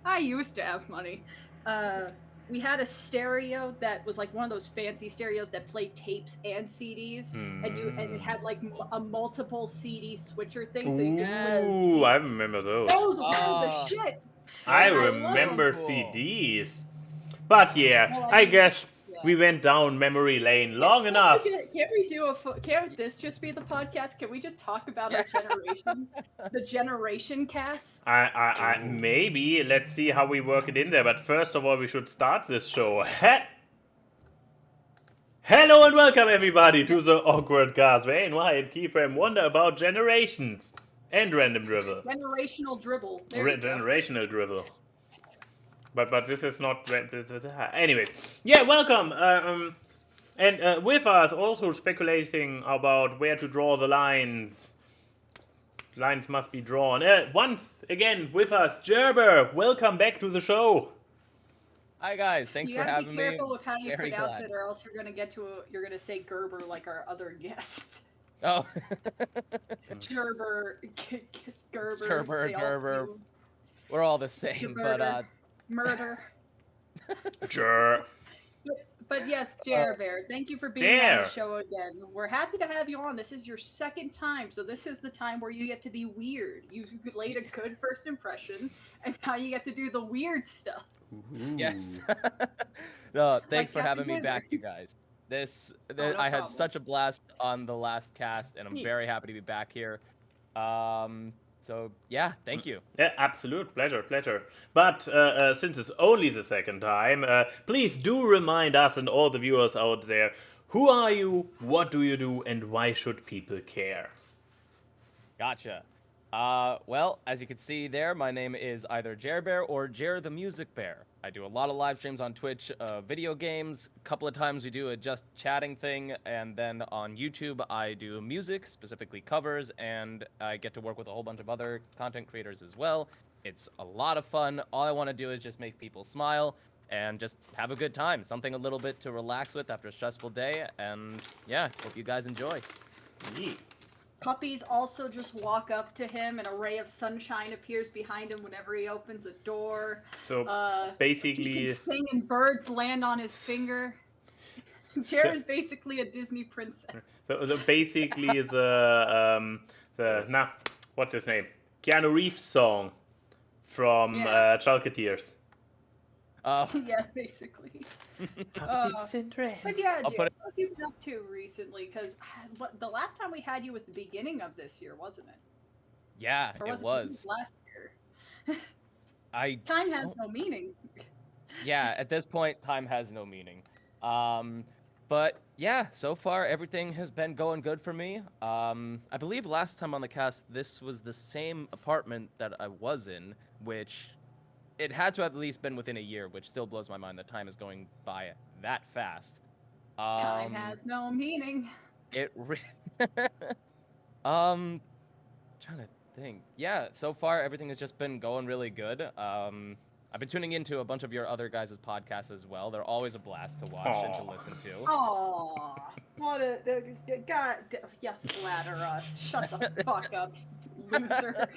I used to have money. We had a stereo that was like one of those fancy stereos that played tapes and CDs, and it had like a multiple CD switcher thing, so you could switch. Ooh, I remember those. Those were the shit. I And I remember love CDs. But yeah, Well, I I mean, guess yeah. we went down memory lane long enough. Can't this just be the podcast? Can we just talk about our generation? The generation cast? Maybe. Let's see how we work it in there. But first of all, we should start this show. Hello and welcome everybody to the AWKWARDCast, where NY and Keyframe wonder about generations and random dribble. Generational dribble. Generational dribble. But this is not. Anyways, yeah, welcome. And with us, also speculating about where to draw the lines. Lines must be drawn. Once again, with us, JerBear. Welcome back to the show. Hi guys, thanks for having me. You gotta be careful with how you pronounce glad. it, or else you're gonna say Gerber like our other guest. Oh. JerBear, Gerber. Gerber. We're all the same, but murder. But yes, JerBear, thank you for being on the show again. We're happy to have you on. This is your second time, so this is the time where you get to be weird. You laid a good first impression, and now you get to do the weird stuff. Ooh. Yes. No, thanks for having me back, you guys. I had such a blast on the last cast, and I'm very happy to be back here. So, yeah, thank you. Yeah, absolute pleasure. But since it's only the second time, please do remind us and all the viewers out there, who are you, what do you do, and why should people care? Gotcha. Well, as you can see there, my name is either JerBear or Jer the Music Bear. I do a lot of live streams on Twitch, video games. A couple of times we do a just chatting thing, and then on YouTube I do music, specifically covers, and I get to work with a whole bunch of other content creators as well. It's a lot of fun. All I want to do is just make people smile and just have a good time. Something a little bit to relax with after a stressful day, and yeah, hope you guys enjoy. Yeah. Puppies also just walk up to him, and a ray of sunshine appears behind him whenever he opens a door. So basically, he can sing and birds land on his finger. Jer is basically a Disney princess. So basically, what's his name? Keanu Reeves song from Chalketeers. Yeah, basically. But yeah, Jer, what have you been up to recently? Because the last time we had you was the beginning of this year, wasn't it? Yeah, it was. Last year. Time has no meaning. Yeah, at this point, time has no meaning. But yeah, so far everything has been going good for me. I believe last time on the cast, this was the same apartment that I was in, which it had to have at least been within a year, which still blows my mind that time is going by that fast. Time has no meaning. Trying to think. Yeah, so far everything has just been going really good. I've been tuning into a bunch of your other guys' podcasts as well. They're always a blast to watch and to listen to. Aww. What God, you flatter us. Shut the fuck up, loser.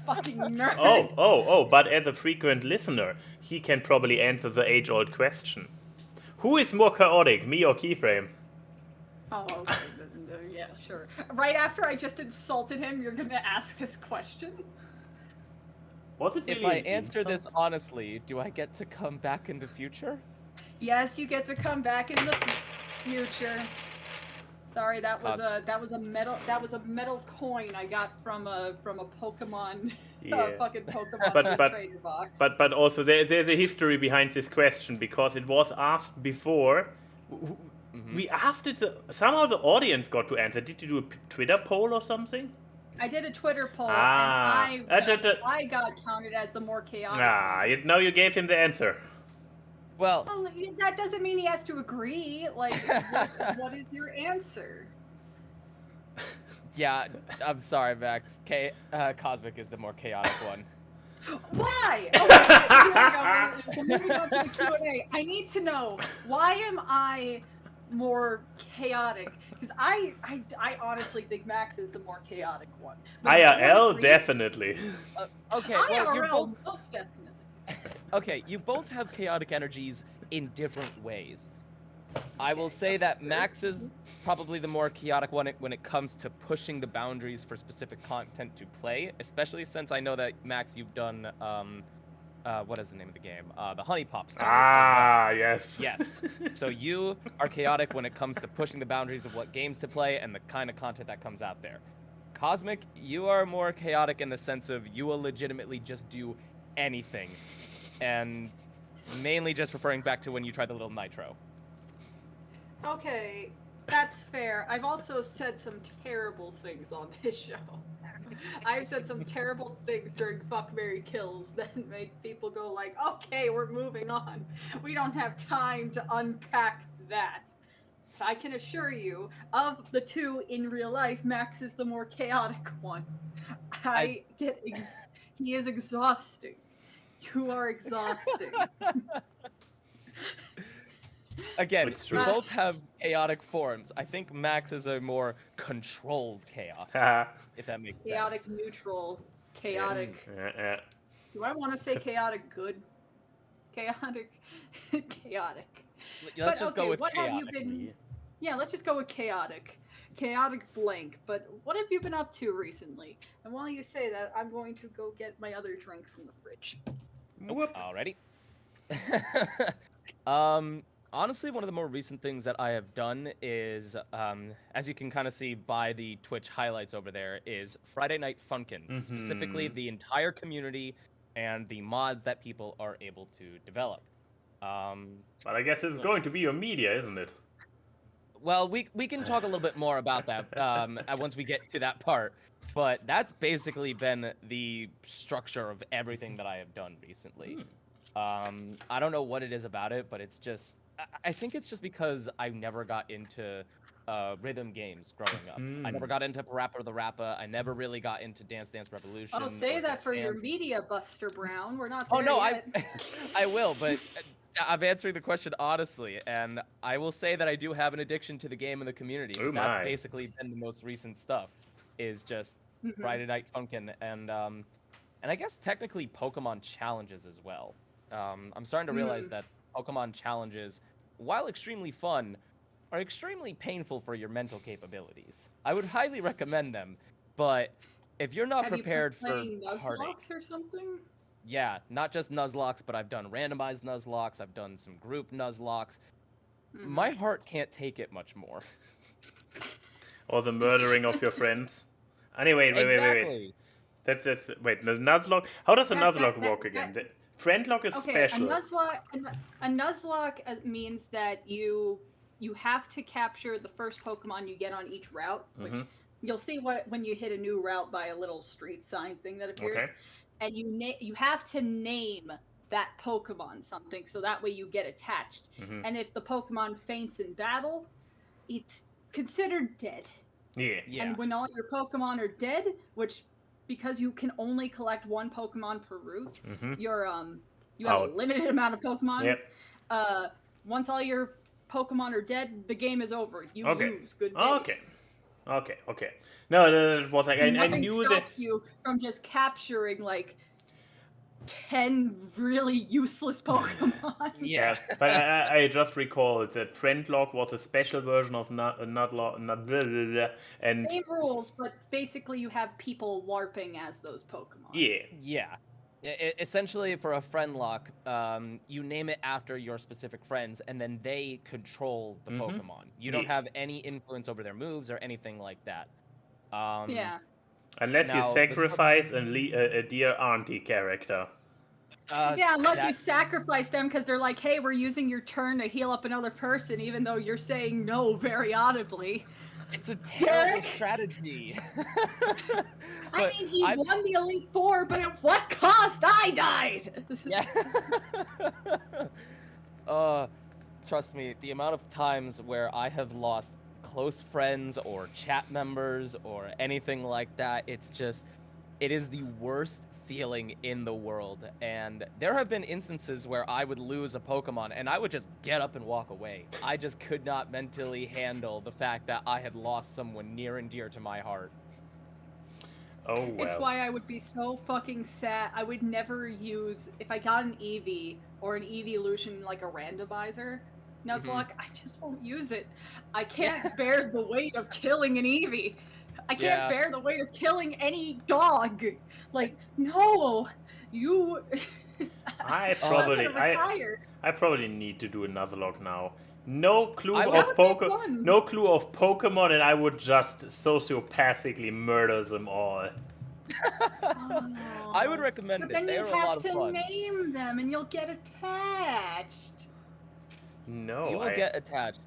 Fucking nerd. But as a frequent listener, he can probably answer the age-old question. Who is more chaotic, me or Keyframe? Oh, okay. Yeah, sure. Right after I just insulted him, you're gonna ask this question? Was it really if I answer this honestly, do I get to come back in the future? Yes, you get to come back in the future. Sorry, that was a metal coin I got from a Pokemon fucking Pokemon trader box. But also there's a history behind this question, because it was asked before. We asked it. Somehow the audience got to answer. Did you do a Twitter poll or something? I did a Twitter poll, and I got counted as the more chaotic. Now you gave him the answer. Well, that doesn't mean he has to agree. Like, what is your answer? Yeah, I'm sorry, Max. Cosmic is the more chaotic one. Why? Okay, moving on to the Q&A. I need to know, why am I more chaotic, because I honestly think Max is the more chaotic one. IRL, definitely. Okay, well, you're IRL, both... most definitely. Okay, you both have chaotic energies in different ways. I will say that Max is probably the more chaotic one when it comes to pushing the boundaries for specific content to play, especially since I know that, Max, you've done, what is the name of the game? The Honey Pop stuff. Ah, yes. Yes. So you are chaotic when it comes to pushing the boundaries of what games to play and the kind of content that comes out there. Cosmic, you are more chaotic in the sense of you will legitimately just do anything. And mainly just referring back to when you tried the little nitro. Okay, that's fair. I've also said some terrible things on this show. I've said some terrible things during Fuck, Marry, Kills that make people go like, okay, we're moving on. We don't have time to unpack that. But I can assure you, of the two in real life, Max is the more chaotic one. He is exhausting. You are exhausting. Again, It's we true. both have chaotic forms. I think Max is a more controlled chaos, if that makes Chaotic sense. neutral. Chaotic. Yeah. Do I want to say chaotic good? Chaotic. Chaotic. Let's just go with what chaotic. have you been... Yeah, let's just go with chaotic. Chaotic blank. But what have you been up to recently? And while you say that, I'm going to go get my other drink from the fridge. Whoop. Alrighty. Honestly, one of the more recent things that I have done is, as you can kind of see by the Twitch highlights over there, is Friday Night Funkin'. Specifically, the entire community and the mods that people are able to develop. But I guess it's going to be your media, isn't it? Well, we can talk a little bit more about that once we get to that part. But that's basically been the structure of everything that I have done recently. I don't know what it is about it, but it's just... I think it's just because I never got into rhythm games growing up. I never got into Parappa the Rappa. I never really got into Dance Dance Revolution. Oh, say that for your media, Buster Brown. We're not there yet. I will, but I'm answering the question honestly, and I will say that I do have an addiction to the game and the community. Oh, that's my. basically been the most recent stuff, is just Friday Night Funkin' and I guess technically Pokemon challenges as well. I'm starting to realize that Pokemon challenges, while extremely fun, are extremely painful for your mental capabilities. I would highly recommend them, but if you're not prepared for Nuzlockes or something? Yeah, not just Nuzlockes, but I've done randomized Nuzlockes, I've done some group Nuzlockes. My heart can't take it much more. Or the murdering of your friends. Anyway, wait. That's wait, the Nuzlocke. How does a Nuzlocke work again? The friendlock is special. A Nuzlocke means that you have to capture the first Pokemon you get on each route, which you'll see when you hit a new route by a little street sign thing that appears. Okay. And you have to name that Pokemon something, so that way you get attached. And if the Pokemon faints in battle, it's considered dead. Yeah. And when all your Pokemon are dead, which because you can only collect one Pokemon per route, you have a limited amount of Pokemon. Once all your Pokemon are dead, the game is over. You lose. Good day. Okay. No, it was like I knew that. Nothing stops you from just capturing like 10 really useless Pokemon. Yeah, but I just recalled that Friendlock was a special version of Nuzlocke, and same rules, but basically you have people LARPing as those Pokemon. Yeah. Essentially, for a friend lock, you name it after your specific friends, and then they control the Pokemon. You don't have any influence over their moves or anything like that. Unless you sacrifice a dear auntie character. Unless you sacrifice them because they're like, hey, we're using your turn to heal up another person, even though you're saying no very audibly. It's a terrible strategy. I mean, he won the Elite Four, but at what cost? I died! Trust me, the amount of times where I have lost close friends or chat members or anything like that, it is the worst feeling in the world. And there have been instances where I would lose a Pokemon and I would just get up and walk away. I just could not mentally handle the fact that I had lost someone near and dear to my heart. Oh, well. It's why I would be so fucking sad. I would never use, if I got an Eevee or an Eeveelution like a randomizer Nuzlocke, I just won't use it. I can't bear the weight of killing an Eevee. I can't bear the weight of killing any dog. Like, no, you. I probably need to do a Nuzlocke now. No clue of Pokemon, and I would just sociopathically murder them all. I would recommend it. But then They're you a lot have of to fun. name them, and you'll get attached. No, you will get attached,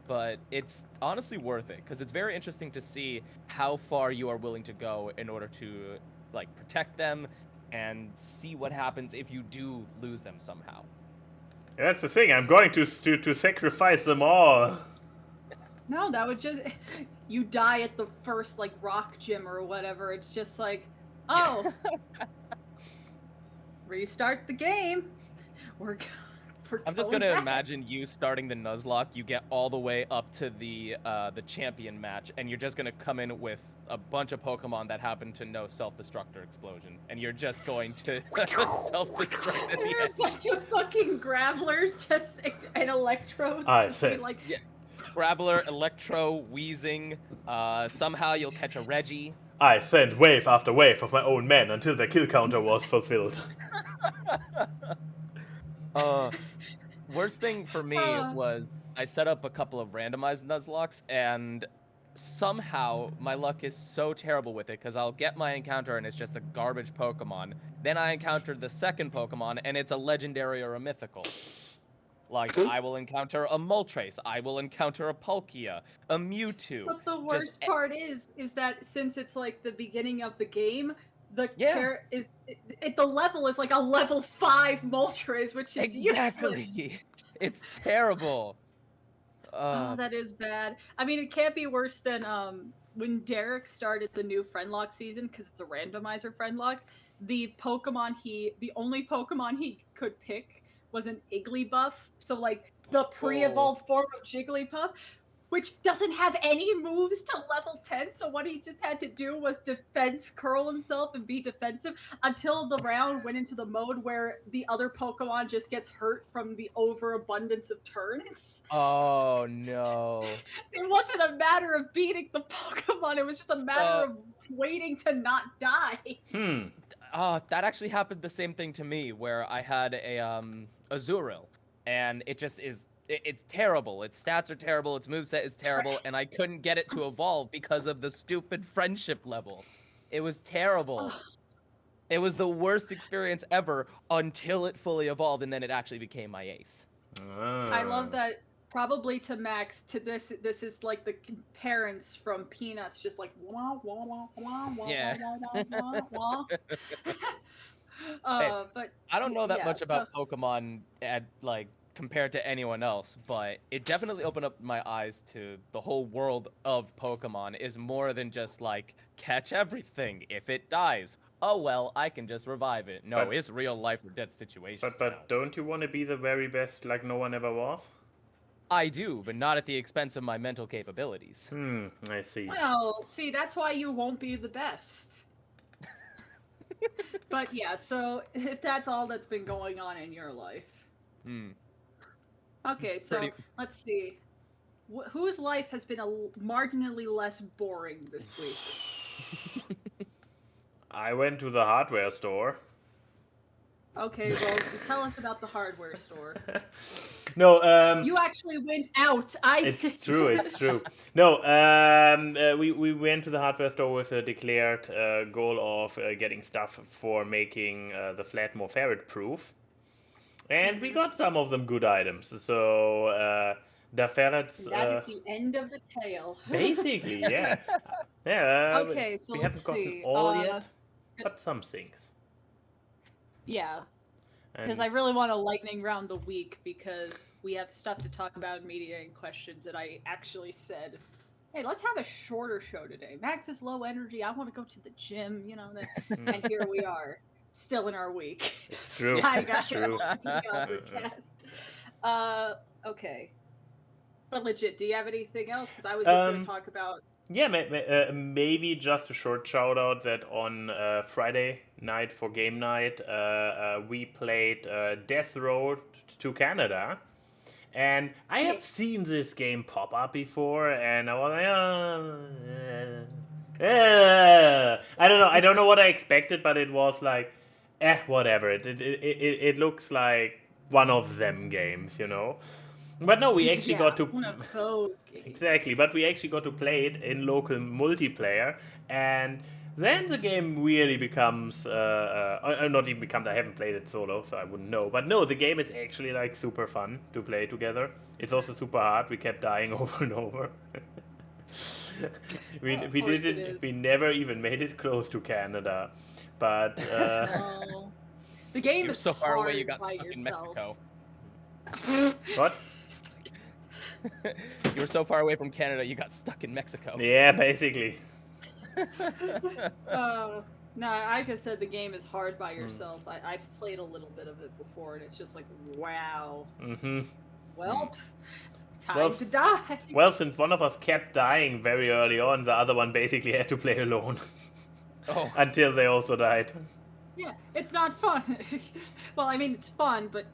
but it's honestly worth it because it's very interesting to see how far you are willing to go in order to like protect them and see what happens if you do lose them somehow. That's the thing. I'm going to sacrifice them all. No, that would just you die at the first like rock gym or whatever. It's just like, oh, restart the game. I'm just gonna imagine you starting the Nuzlocke. You get all the way up to the champion match, and you're just gonna come in with a bunch of Pokemon that happen to know self-destructor explosion, and you're just going to self-destruct at the end. A bunch of fucking Gravelers just and Electrodes. Like Graveler, Electro, Weezing. Somehow you'll catch a Reggie. I sent wave after wave of my own men until the kill counter was fulfilled. Worst thing for me was I set up a couple of randomized Nuzlockes, and somehow my luck is so terrible with it because I'll get my encounter and it's just a garbage Pokemon. Then I encounter the second Pokemon and it's a legendary or a mythical. Like, I will encounter a Moltres, I will encounter a Palkia, a Mewtwo. But the worst part is that since it's like the beginning of the game, the the level is like a level 5 Moltres, which is useless. It's terrible. Oh, that is bad. I mean, it can't be worse than when Derek started the new Friendlock season, because it's a randomizer Friendlock. The only Pokemon he could pick was an Igglybuff. So like the pre-evolved form of Jigglypuff, which doesn't have any moves to level 10, so what he just had to do was curl himself and be defensive until the round went into the mode where the other Pokemon just gets hurt from the overabundance of turns. Oh, no. It wasn't a matter of beating the Pokemon, it was just a matter of waiting to not die. That actually happened the same thing to me, where I had a Azurill, and it just is... It's terrible. Its stats are terrible. Its moveset is terrible, and I couldn't get it to evolve because of the stupid friendship level. It was terrible. It was the worst experience ever until it fully evolved, and then it actually became my ace. I love that. Probably to Max, to this is like the parents from Peanuts, just like wah wah wah wah wah wah wah wah. But I don't know that much about Pokemon compared to anyone else, but it definitely opened up my eyes to the whole world of Pokemon is more than just like catch everything. If it dies, oh well, I can just revive it. No, it's real life or death situation. But don't you want to be the very best like no one ever was? I do, but not at the expense of my mental capabilities. I see. Well, see, that's why you won't be the best. But yeah, so if that's all that's been going on in your life. Okay, so let's see. Whose life has been marginally less boring this week? I went to the hardware store. Okay, well, tell us about the hardware store. No, you actually went out. It's true. No, we went to the hardware store with a declared goal of getting stuff for making the flat more ferret-proof. And we got some of them good items. So, the ferrets... That is the end of the tale. Basically, yeah. Okay, so we let's haven't see. gotten all yet, but some things. Yeah. Because I really want a lightning round the week because we have stuff to talk about in media and questions that I actually said, hey, let's have a shorter show today. Max is low energy. I want to go to the gym, and here we are. still in our week. It's true. Hi It's guys, true. welcome to the AWKWARDCast. Okay. But legit, do you have anything else? Because I was just going to talk about... Yeah, maybe just a short shout out that on Friday night for game night, we played Death Road to Canada. And I have seen this game pop up before, and I was like, I don't know what I expected, but it was like, whatever. It looks like one of them games, you know. But no, we actually got to one of those games. Exactly, but we actually got to play it in local multiplayer, and then the game really becomes not even becomes. I haven't played it solo, so I wouldn't know. But no, the game is actually like super fun to play together. It's also super hard. We kept dying over and over. We never even made it close to Canada, but no. The game is so far hard away. You got by stuck yourself. in Mexico. What? You were so far away from Canada, you got stuck in Mexico. Yeah, basically. No, I just said the game is hard by yourself. I've played a little bit of it before, and it's just like, wow. Mm-hmm. Well, time to die. Well, since one of us kept dying very early on, the other one basically had to play alone. Oh. Until they also died. Yeah, it's not fun. Well, I mean, it's fun, but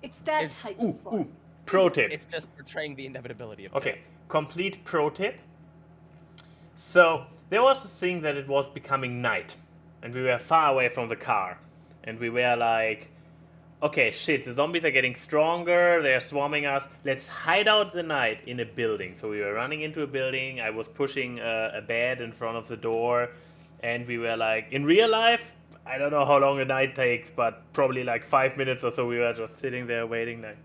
it's that type of fun. Pro tip. It's just portraying the inevitability of Okay, death. complete pro tip. So, there was this thing that it was becoming night, and we were far away from the car, and we were like, okay, shit, the zombies are getting stronger, they're swarming us, let's hide out the night in a building. So we were running into a building, I was pushing a bed in front of the door, and we were like, in real life, I don't know how long a night takes, but probably like 5 minutes or so, we were just sitting there waiting like,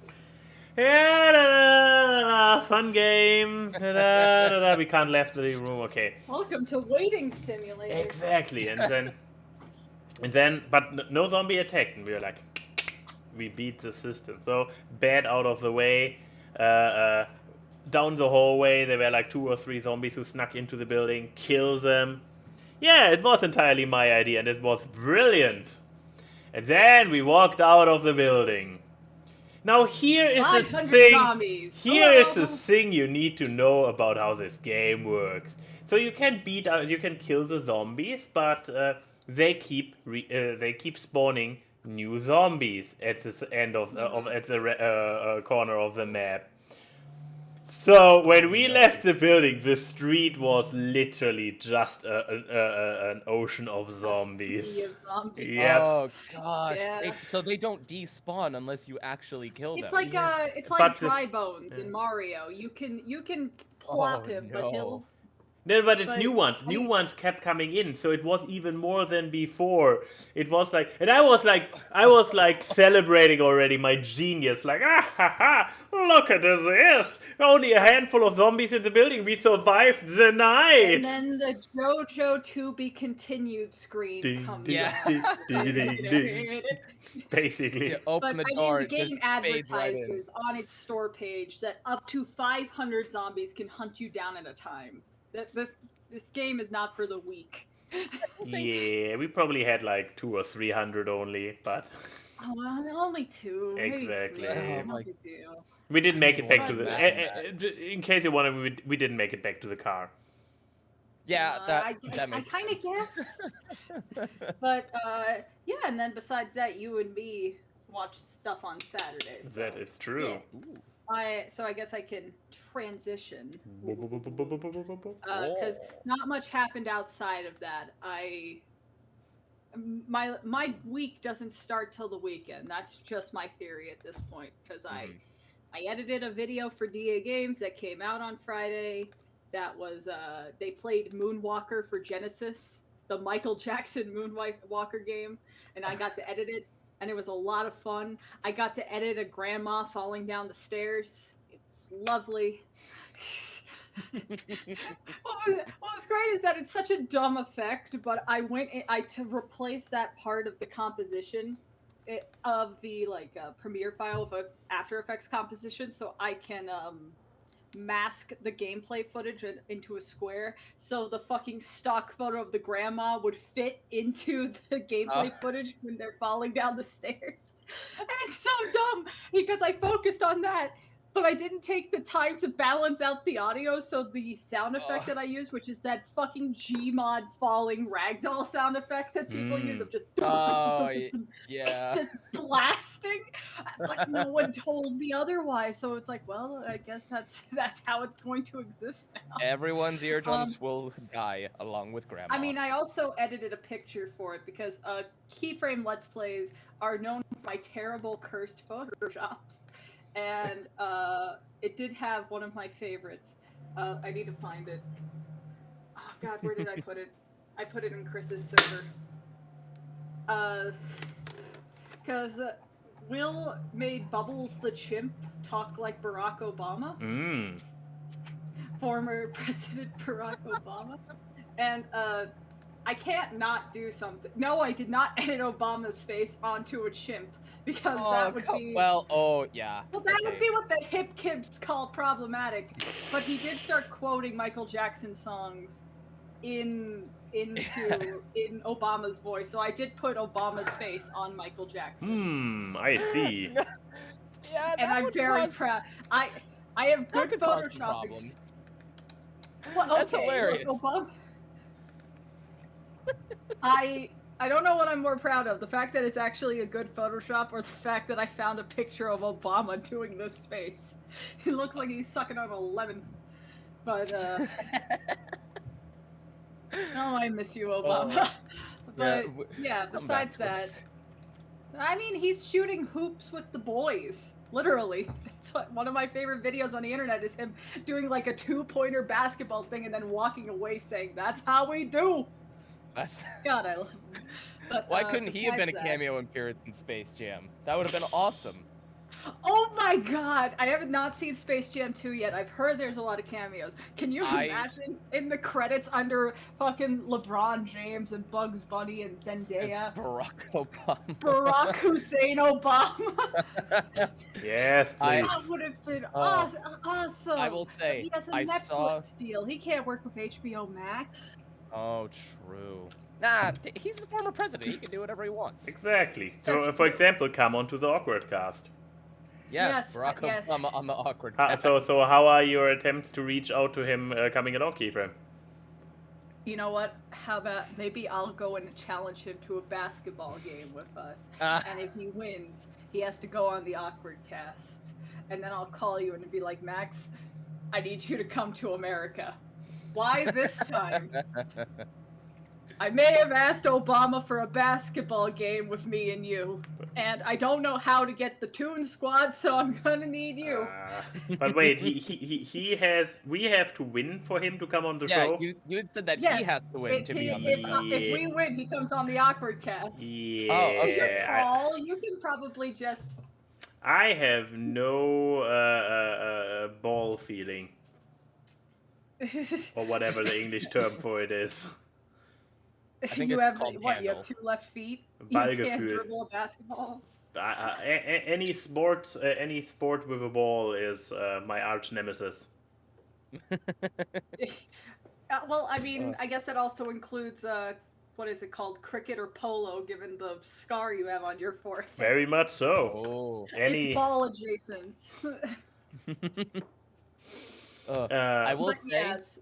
fun game. We can't left the room. Okay. Welcome to Waiting Simulator. Exactly, and then, but no zombie attacked, and we were like, we beat the system. So bed out of the way. Down the hallway, there were like 2 or 3 zombies who snuck into the building. Kill them. Yeah, it was entirely my idea, and it was brilliant. And then we walked out of the building. Now here is the thing. Zombies. Here is the thing you need to know about how this game works. So you can kill the zombies, but they keep spawning new zombies at the end of the corner of the map. So when we left the building, the street was literally just an ocean of zombies. Yeah. Oh gosh. Yeah. So they don't despawn unless you actually kill them. It's like dry bones in Mario. You can plop him, but he'll. No, but it's new ones. New ones kept coming in, so it was even more than before. It was like, and I was like celebrating already my genius, like, look at this! Only a handful of zombies in the building. We survived the night. And then the JoJo to be continued screen comes out. Basically. You open the door. The game advertises on its store page that up to 500 zombies can hunt you down at a time. This game is not for the weak. Yeah, we probably had like 200 or 300 only, but only 2. Exactly. No big deal. We didn't make it back to the. In case you wondered, we didn't make it back to the car. Yeah, I kind of guess. But yeah, and then besides that, you and me watch stuff on Saturdays. So. That is true. Yeah. So I guess I can transition because not much happened outside of that. My week doesn't start till the weekend. That's just my theory at this point because I edited a video for DA Games that came out on Friday. That was they played Moonwalker for Genesis, the Michael Jackson Moonwalker game, and I got to edit it. And it was a lot of fun. I got to edit a grandma falling down the stairs. It was lovely. What was great is that it's such a dumb effect, but I to replace that part of the composition of the Premiere file of a After Effects composition, so I can mask the gameplay footage into a square, so the fucking stock photo of the grandma would fit into the gameplay footage when they're falling down the stairs. And it's so dumb because I focused on that, but I didn't take the time to balance out the audio, so the sound effect that I use, which is that fucking Gmod falling ragdoll sound effect that people use of just it's just blasting, but no one told me otherwise, so it's like, well, I guess that's how it's going to exist now. Everyone's eardrums will die along with Grandma. I mean, I also edited a picture for it because Keyframe Let's Plays are known for my terrible cursed photoshops. And it did have one of my favorites. I need to find it. Oh god, where did I put it? I put it in Chris's server. Because Will made Bubbles the Chimp talk like Barack Obama. Former President Barack Obama. And I can't not do something. No, I did not edit Obama's face onto a chimp. Because that would be... Well, Well, that would be what the hip kids call problematic. But he did start quoting Michael Jackson songs in Obama's voice. So I did put Obama's face on Michael Jackson. I see. Yeah, and I'm very proud. I have good Photoshop. Well, That's hilarious. Look, Obama... I don't know what I'm more proud of, the fact that it's actually a good Photoshop or the fact that I found a picture of Obama doing this face. He looks like he's sucking on a lemon. But, oh, I miss you, Obama. But, yeah, besides that, I mean, he's shooting hoops with the boys. Literally. That's what one of my favorite videos on the internet is him doing like a 2-pointer basketball thing and then walking away saying, "That's how we do." God, I love him. But, why couldn't he have been a cameo in Pirates in Space Jam? That would have been awesome. Oh my god! I have not seen Space Jam 2 yet. I've heard there's a lot of cameos. Can you imagine in the credits under fucking LeBron James and Bugs Bunny and Zendaya? Barack Obama. Barack Hussein Obama. Yes, please. That would have been awesome. I will say, he has a Netflix deal. He can't work with HBO Max. Oh, true. Nah, he's the former president. He can do whatever he wants. Exactly. So, for example, come on to the AWKWARDCast. Yes, Barack Obama on the AWKWARDcast. So how are your attempts to reach out to him coming along, Keyframe? You know what? How about maybe I'll go and challenge him to a basketball game with us. And if he wins, he has to go on the AWKWARDcast. And then I'll call you and be like, "Max, I need you to come to America." Why this time? I may have asked Obama for a basketball game with me and you, and I don't know how to get the Toon Squad, so I'm gonna need you. But wait, we have to win for him to come on the show? Yeah, you had said that he has to win to be on the show. If we win, he comes on the AWKWARDcast. Yeah. Oh, okay. You're tall, you can probably just... I have no ball feeling. Or whatever the English term for it is. I think you it's have called what? You have 2 left feet. You can't dribble a basketball. Any sport with a ball is my arch nemesis. Well, I mean, I guess that also includes what is it called, cricket or polo, given the scar you have on your forehead. Very much so. Oh. It's ball adjacent. I will say, yes.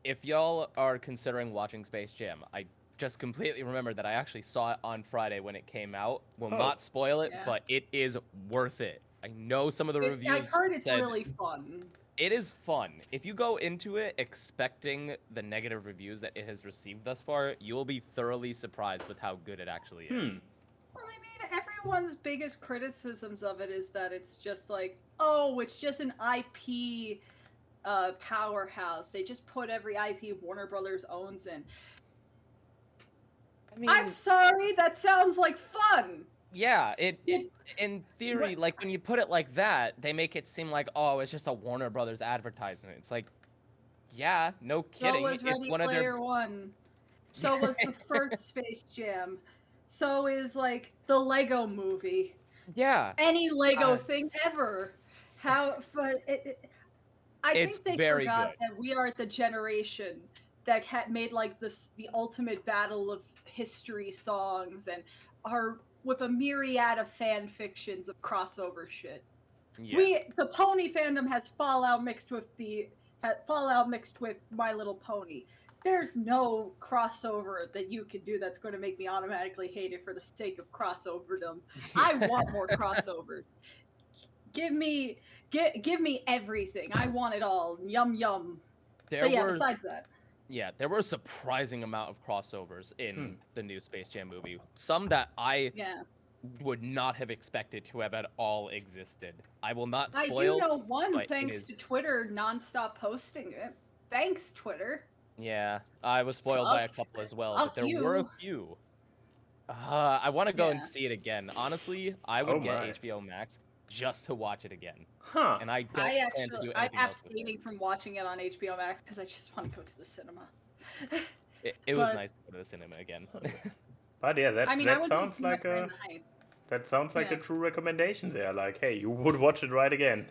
If y'all are considering watching Space Jam, I just completely remembered that I actually saw it on Friday when it came out. Will not spoil it, but it is worth it. I know some of the reviews I've heard it's really fun. It is fun. If you go into it expecting the negative reviews that it has received thus far, you will be thoroughly surprised with how good it actually is. Well, I mean, everyone's biggest criticisms of it is that it's just like, oh, it's just an IP powerhouse. They just put every IP Warner Brothers owns in. I mean, I'm sorry, that sounds like fun. Yeah, it in theory, like when you put it like that, they make it seem like, oh, it's just a Warner Brothers advertisement. It's like, yeah, no kidding. So was Ready Player One. So was the first Space Jam. So is like the Lego Movie. Yeah. Any Lego thing ever. I It's think they very forgot good. that we are the generation that had made like the ultimate battle of history songs and are with a myriad of fan fictions of crossover shit. Yeah. The pony fandom has Fallout mixed with Fallout mixed with My Little Pony. There's no crossover that you can do that's going to make me automatically hate it for the sake of crossoverdom. I want more crossovers. Give me give me everything. I want it all. Yum yum. There But yeah, were besides that. Yeah, there were a surprising amount of crossovers in the new Space Jam movie. Some that I Yeah. would not have expected to have at all existed. I will not I do spoil. know one but it thanks is- to Twitter nonstop posting it. Thanks, Twitter. Yeah, I was spoiled by a couple as well, but there were a few. I want to go and see it again. Honestly, I would get HBO Max just to watch it again. Huh. And I don't plan to do I'm anything else with it. abstaining from watching it on HBO Max because I just want to go to the cinema. It was nice to go to the cinema again. But yeah, that I that sounds like a a true recommendation there. Like, hey, you would watch it right again.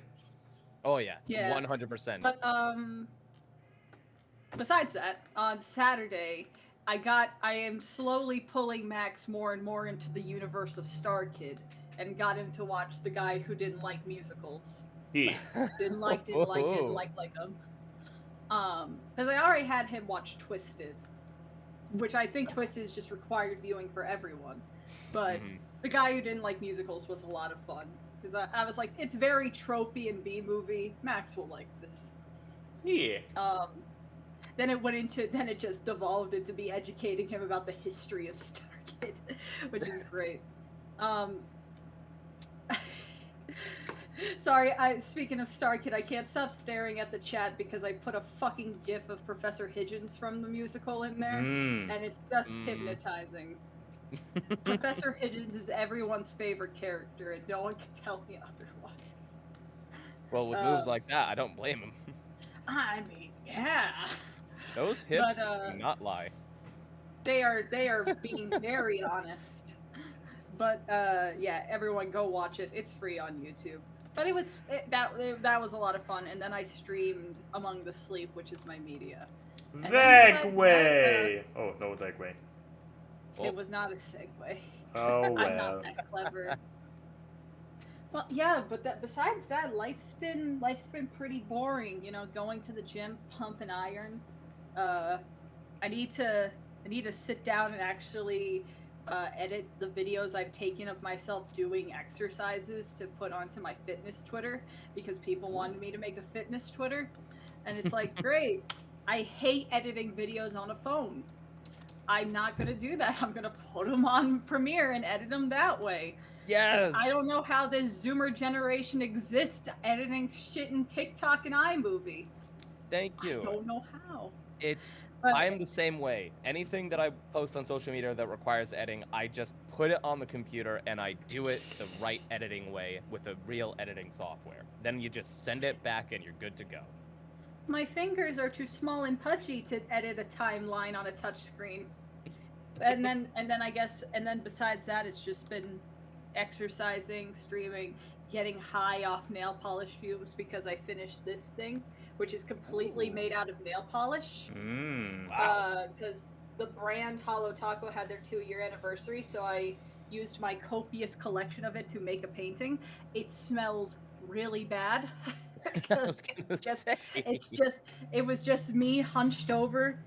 Oh yeah, Yeah. 100%. But besides that, on Saturday, I am slowly pulling Max more and more into the universe of Star Kid, and got him to watch The Guy Who Didn't Like Musicals. Yeah. Didn't like them. Because I already had him watch Twisted, which I think Twisted is just required viewing for everyone. But The Guy Who Didn't Like Musicals was a lot of fun. Because I was like, it's very tropey and B-movie. Max will like this. Yeah. Then it just devolved into me educating him about the history of Star Kid, which is great. Sorry, speaking of Star Kid, I can't stop staring at the chat because I put a fucking gif of Professor Higgins from the musical in there, and it's just hypnotizing. Professor Higgins is everyone's favorite character, and no one can tell me otherwise. Well, with moves like that, I don't blame him. I mean, yeah. Those hips do not lie. They are being very honest. But yeah, everyone go watch it. It's free on YouTube. But that was a lot of fun. And then I streamed Among the Sleep, which is my media. Segway! Oh, no segue. It was not a segue. Oh, well. I'm not that clever. Well, yeah, but besides that, life's been pretty boring. You know, going to the gym, pump and iron. I need to sit down and actually edit the videos I've taken of myself doing exercises to put onto my fitness Twitter because people wanted me to make a fitness Twitter, and it's like, great. I hate editing videos on a phone. I'm not gonna do that. I'm gonna put them on Premiere and edit them that way. Yes. I don't know how this Zoomer generation exists editing shit in TikTok and iMovie. Thank you. I don't know how. I am the same way. Anything that I post on social media that requires editing, I just put it on the computer and I do it the right editing way with a real editing software. Then you just send it back and you're good to go. My fingers are too small and pudgy to edit a timeline on a touchscreen. And then besides that, it's just been exercising, streaming, getting high off nail polish fumes because I finished this thing, which is completely made out of nail polish. Wow. Because the brand Hollow Taco had their 2-year anniversary, so I used my copious collection of it to make a painting. It smells really bad. Because it was just me hunched over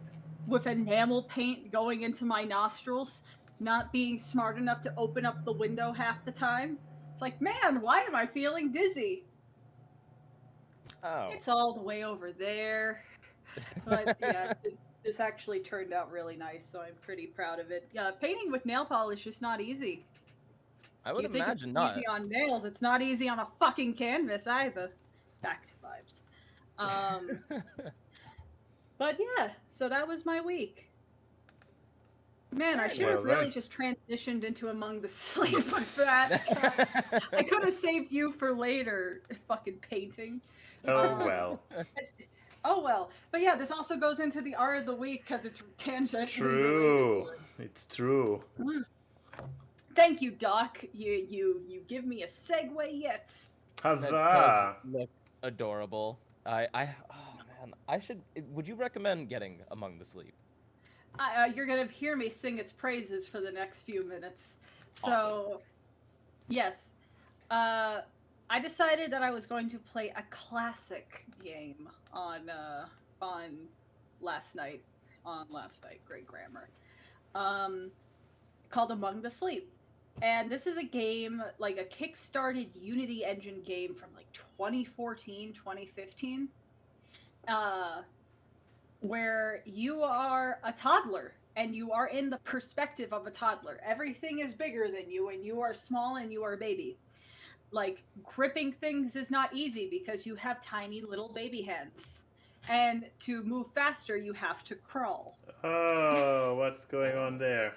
with enamel paint going into my nostrils, not being smart enough to open up the window half the time. It's like, man, why am I feeling dizzy? Oh. It's all the way over there. But yeah, this actually turned out really nice, so I'm pretty proud of it. Yeah, painting with nail polish is not easy. I would imagine it's easy on nails. It's not easy on a fucking canvas either. Back to vibes. But yeah, so that was my week. Man, I should have really just transitioned into Among the Sleep with that. I could have saved you for later, fucking painting. Oh, well. Oh, well. But yeah, this also goes into the art of the week because it's tangentially True. related to it. It's true. Thank you, Doc. You give me a segue yet. Huzzah! That does look adorable. Oh man, I should. Would you recommend getting Among the Sleep? You're gonna hear me sing its praises for the next few minutes. So, Awesome. yes, I decided that I was going to play a classic game on last night. On last night, great grammar. Called Among the Sleep. And this is a game, like a kickstarted Unity engine game from like 2014, 2015, where you are a toddler and you are in the perspective of a toddler. Everything is bigger than you, and you are small and you are a baby. Like, gripping things is not easy because you have tiny little baby hands. And to move faster, you have to crawl. Oh, what's going on there?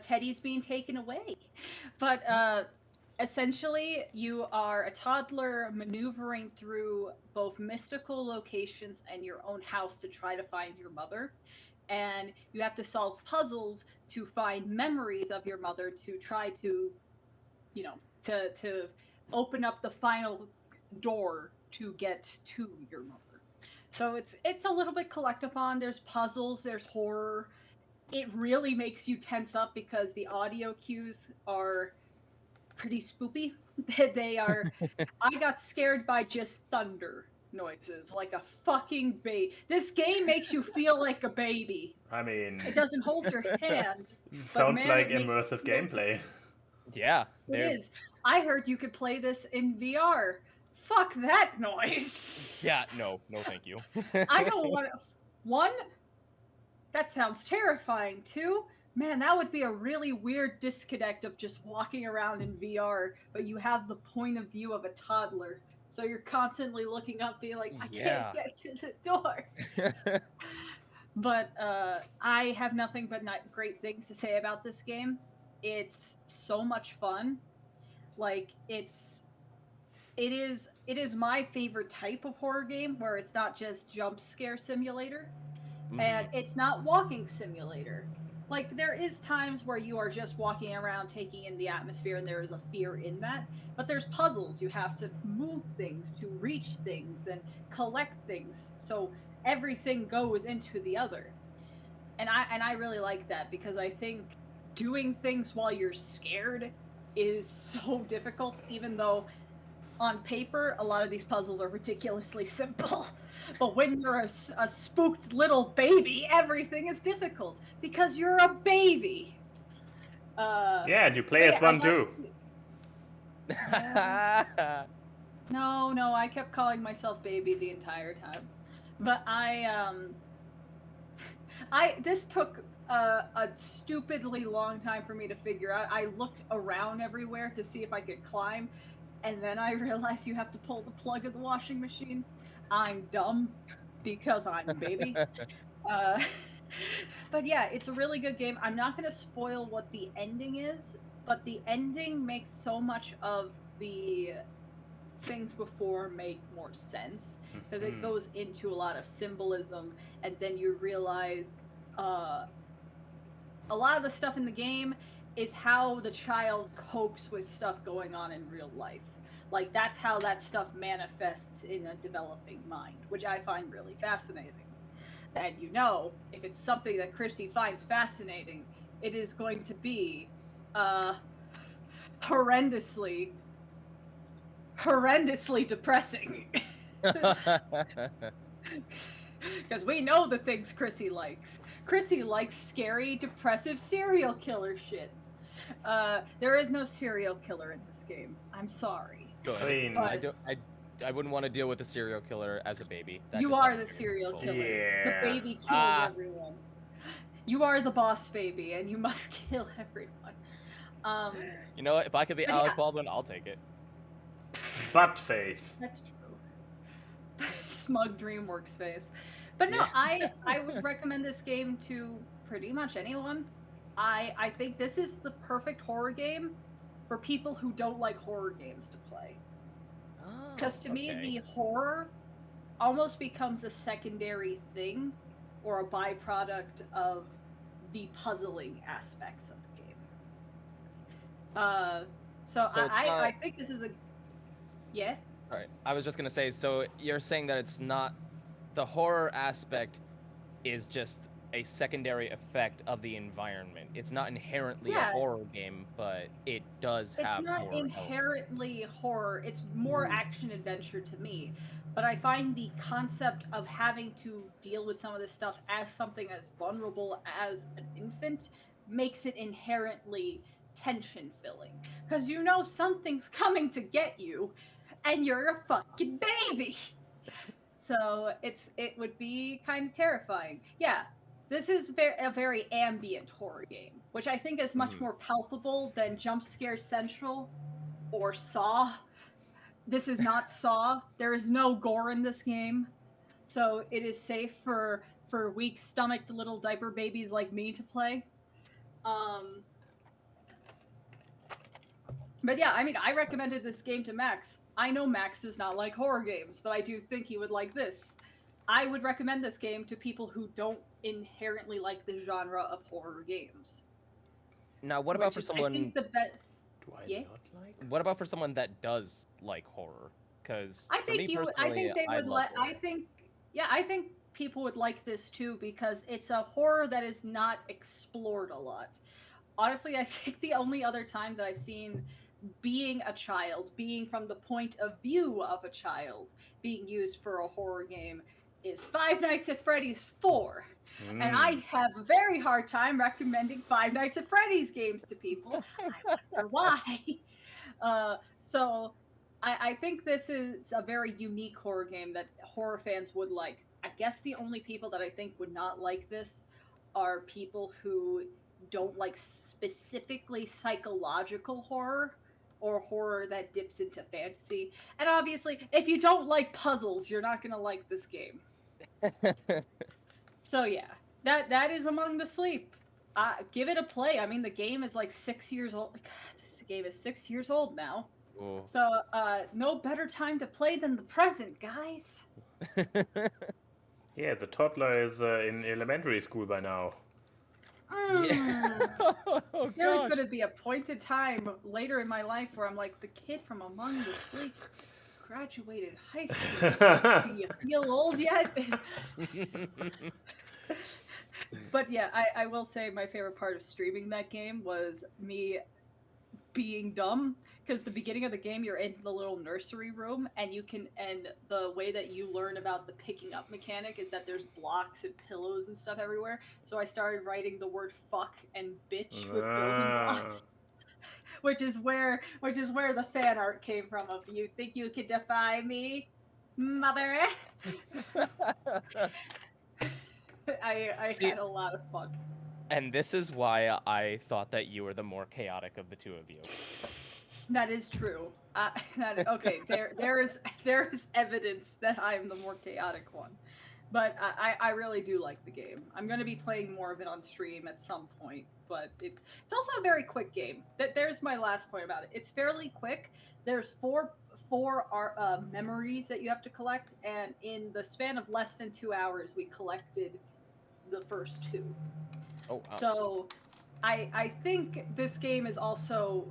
Teddy's being taken away. But essentially, you are a toddler maneuvering through both mystical locations and your own house to try to find your mother. And you have to solve puzzles to find memories of your mother to try to, to open up the final door to get to your mother. So it's a little bit collectathon. There's puzzles, there's horror. It really makes you tense up because the audio cues are pretty spoopy. They are. I got scared by just thunder noises, like a fucking baby. This game makes you feel like a baby. I mean, It doesn't hold your hand. sounds man, like it makes immersive you feel- gameplay. Yeah, It is. I heard you could play this in VR. Fuck that noise. Yeah, no, thank you. I don't want to. One, that sounds terrifying. Two, man, that would be a really weird disconnect of just walking around in VR, but you have the point of view of a toddler. So you're constantly looking up, being like, I Yeah. can't get to the door. But I have nothing but great things to say about this game. It's so much fun. Like, it is my favorite type of horror game where it's not just jump scare simulator. And it's not walking simulator. Like, there is times where you are just walking around taking in the atmosphere and there is a fear in that, but there's puzzles. You have to move things to reach things and collect things, so everything goes into the other. And I really like that because I think doing things while you're scared is so difficult, even though on paper a lot of these puzzles are ridiculously simple. But when you're a spooked little baby, everything is difficult because you're a baby. Yeah, and you play as one too. No, I kept calling myself baby the entire time. But this took a stupidly long time for me to figure out. I looked around everywhere to see if I could climb, and then I realized you have to pull the plug of the washing machine. I'm dumb because I'm a baby. But yeah, it's a really good game. I'm not going to spoil what the ending is, but the ending makes so much of the things before make more sense because it goes into a lot of symbolism, and then you realize a lot of the stuff in the game is how the child copes with stuff going on in real life. Like, that's how that stuff manifests in a developing mind, which I find really fascinating. And if it's something that Chrissy finds fascinating, it is going to be horrendously depressing. Because we know the things Chrissy likes. Chrissy likes scary, depressive serial killer shit. There is no serial killer in this game. I'm sorry. Good. I mean, I wouldn't want to deal with a serial killer as a baby. You are the serial killer. Yeah. The baby kills everyone. You are the boss baby, and you must kill everyone. You know what? If I could be Alec Baldwin, I'll take it. Butt face. That's true. Smug DreamWorks face. But no, I would recommend this game to pretty much anyone. I think this is the perfect horror game for people who don't like horror games to play. Because to me, the horror almost becomes a secondary thing or a byproduct of the puzzling aspects of the game. So I think this is a... Yeah? Alright, I was just gonna say, so you're saying that it's not the horror aspect is just a secondary effect of the environment. It's not inherently a Yeah. horror game, but it does It's have not horror elements. inherently horror. It's more action adventure to me. But I find the concept of having to deal with some of this stuff as something as vulnerable as an infant makes it inherently tension filling. Because you know something's coming to get you, and you're a fucking baby. So it would be kind of terrifying. Yeah, this is a very ambient horror game, which I think is much more palpable than Jump Scare Central or Saw. This is not Saw. There is no gore in this game, so it is safe for weak-stomached little diaper babies like me to play. But yeah, I mean, I recommended this game to Max. I know Max does not like horror games, but I do think he would like this. I would recommend this game to people who don't inherently like the genre of horror games. Now, what about for someone? Do I Yeah? not like? What about for someone that does like horror? Because I think they would like. I think people would like this too because it's a horror that is not explored a lot. Honestly, I think the only other time that I've seen being a child, being from the point of view of a child, being used for a horror game is Five Nights at Freddy's 4. And I have a very hard time recommending Five Nights at Freddy's games to people. I wonder why. So I think this is a very unique horror game that horror fans would like. I guess the only people that I think would not like this are people who don't like specifically psychological horror or horror that dips into fantasy. And obviously, if you don't like puzzles, you're not going to like this game. So yeah, that is Among the Sleep. Give it a play. I mean, the game is like 6 years old. God, this game is 6 years old now. Ooh. So no better time to play than the present, guys. Yeah, the toddler is in elementary school by now. Oh, There's gosh. going to be a pointed time later in my life where I'm like, the kid from Among the Sleep graduated high school. Do you feel old yet? But yeah, I will say my favorite part of streaming that game was me being dumb, because the beginning of the game you're in the little nursery room and the way that you learn about the picking up mechanic is that there's blocks and pillows and stuff everywhere. So I started writing the word fuck and bitch with building blocks. Which is where the fan art came from of you think you could defy me, mother. I had a lot of fun. And this is why I thought that you were the more chaotic of the two of you. That is true. Okay, there is evidence that I am the more chaotic one, but I really do like the game. I'm going to be playing more of it on stream at some point, but it's also a very quick game. There's my last point about it. It's fairly quick. There's four memories that you have to collect, and in the span of less than 2 hours, we collected the first 2. Oh, wow. So I think this game is also,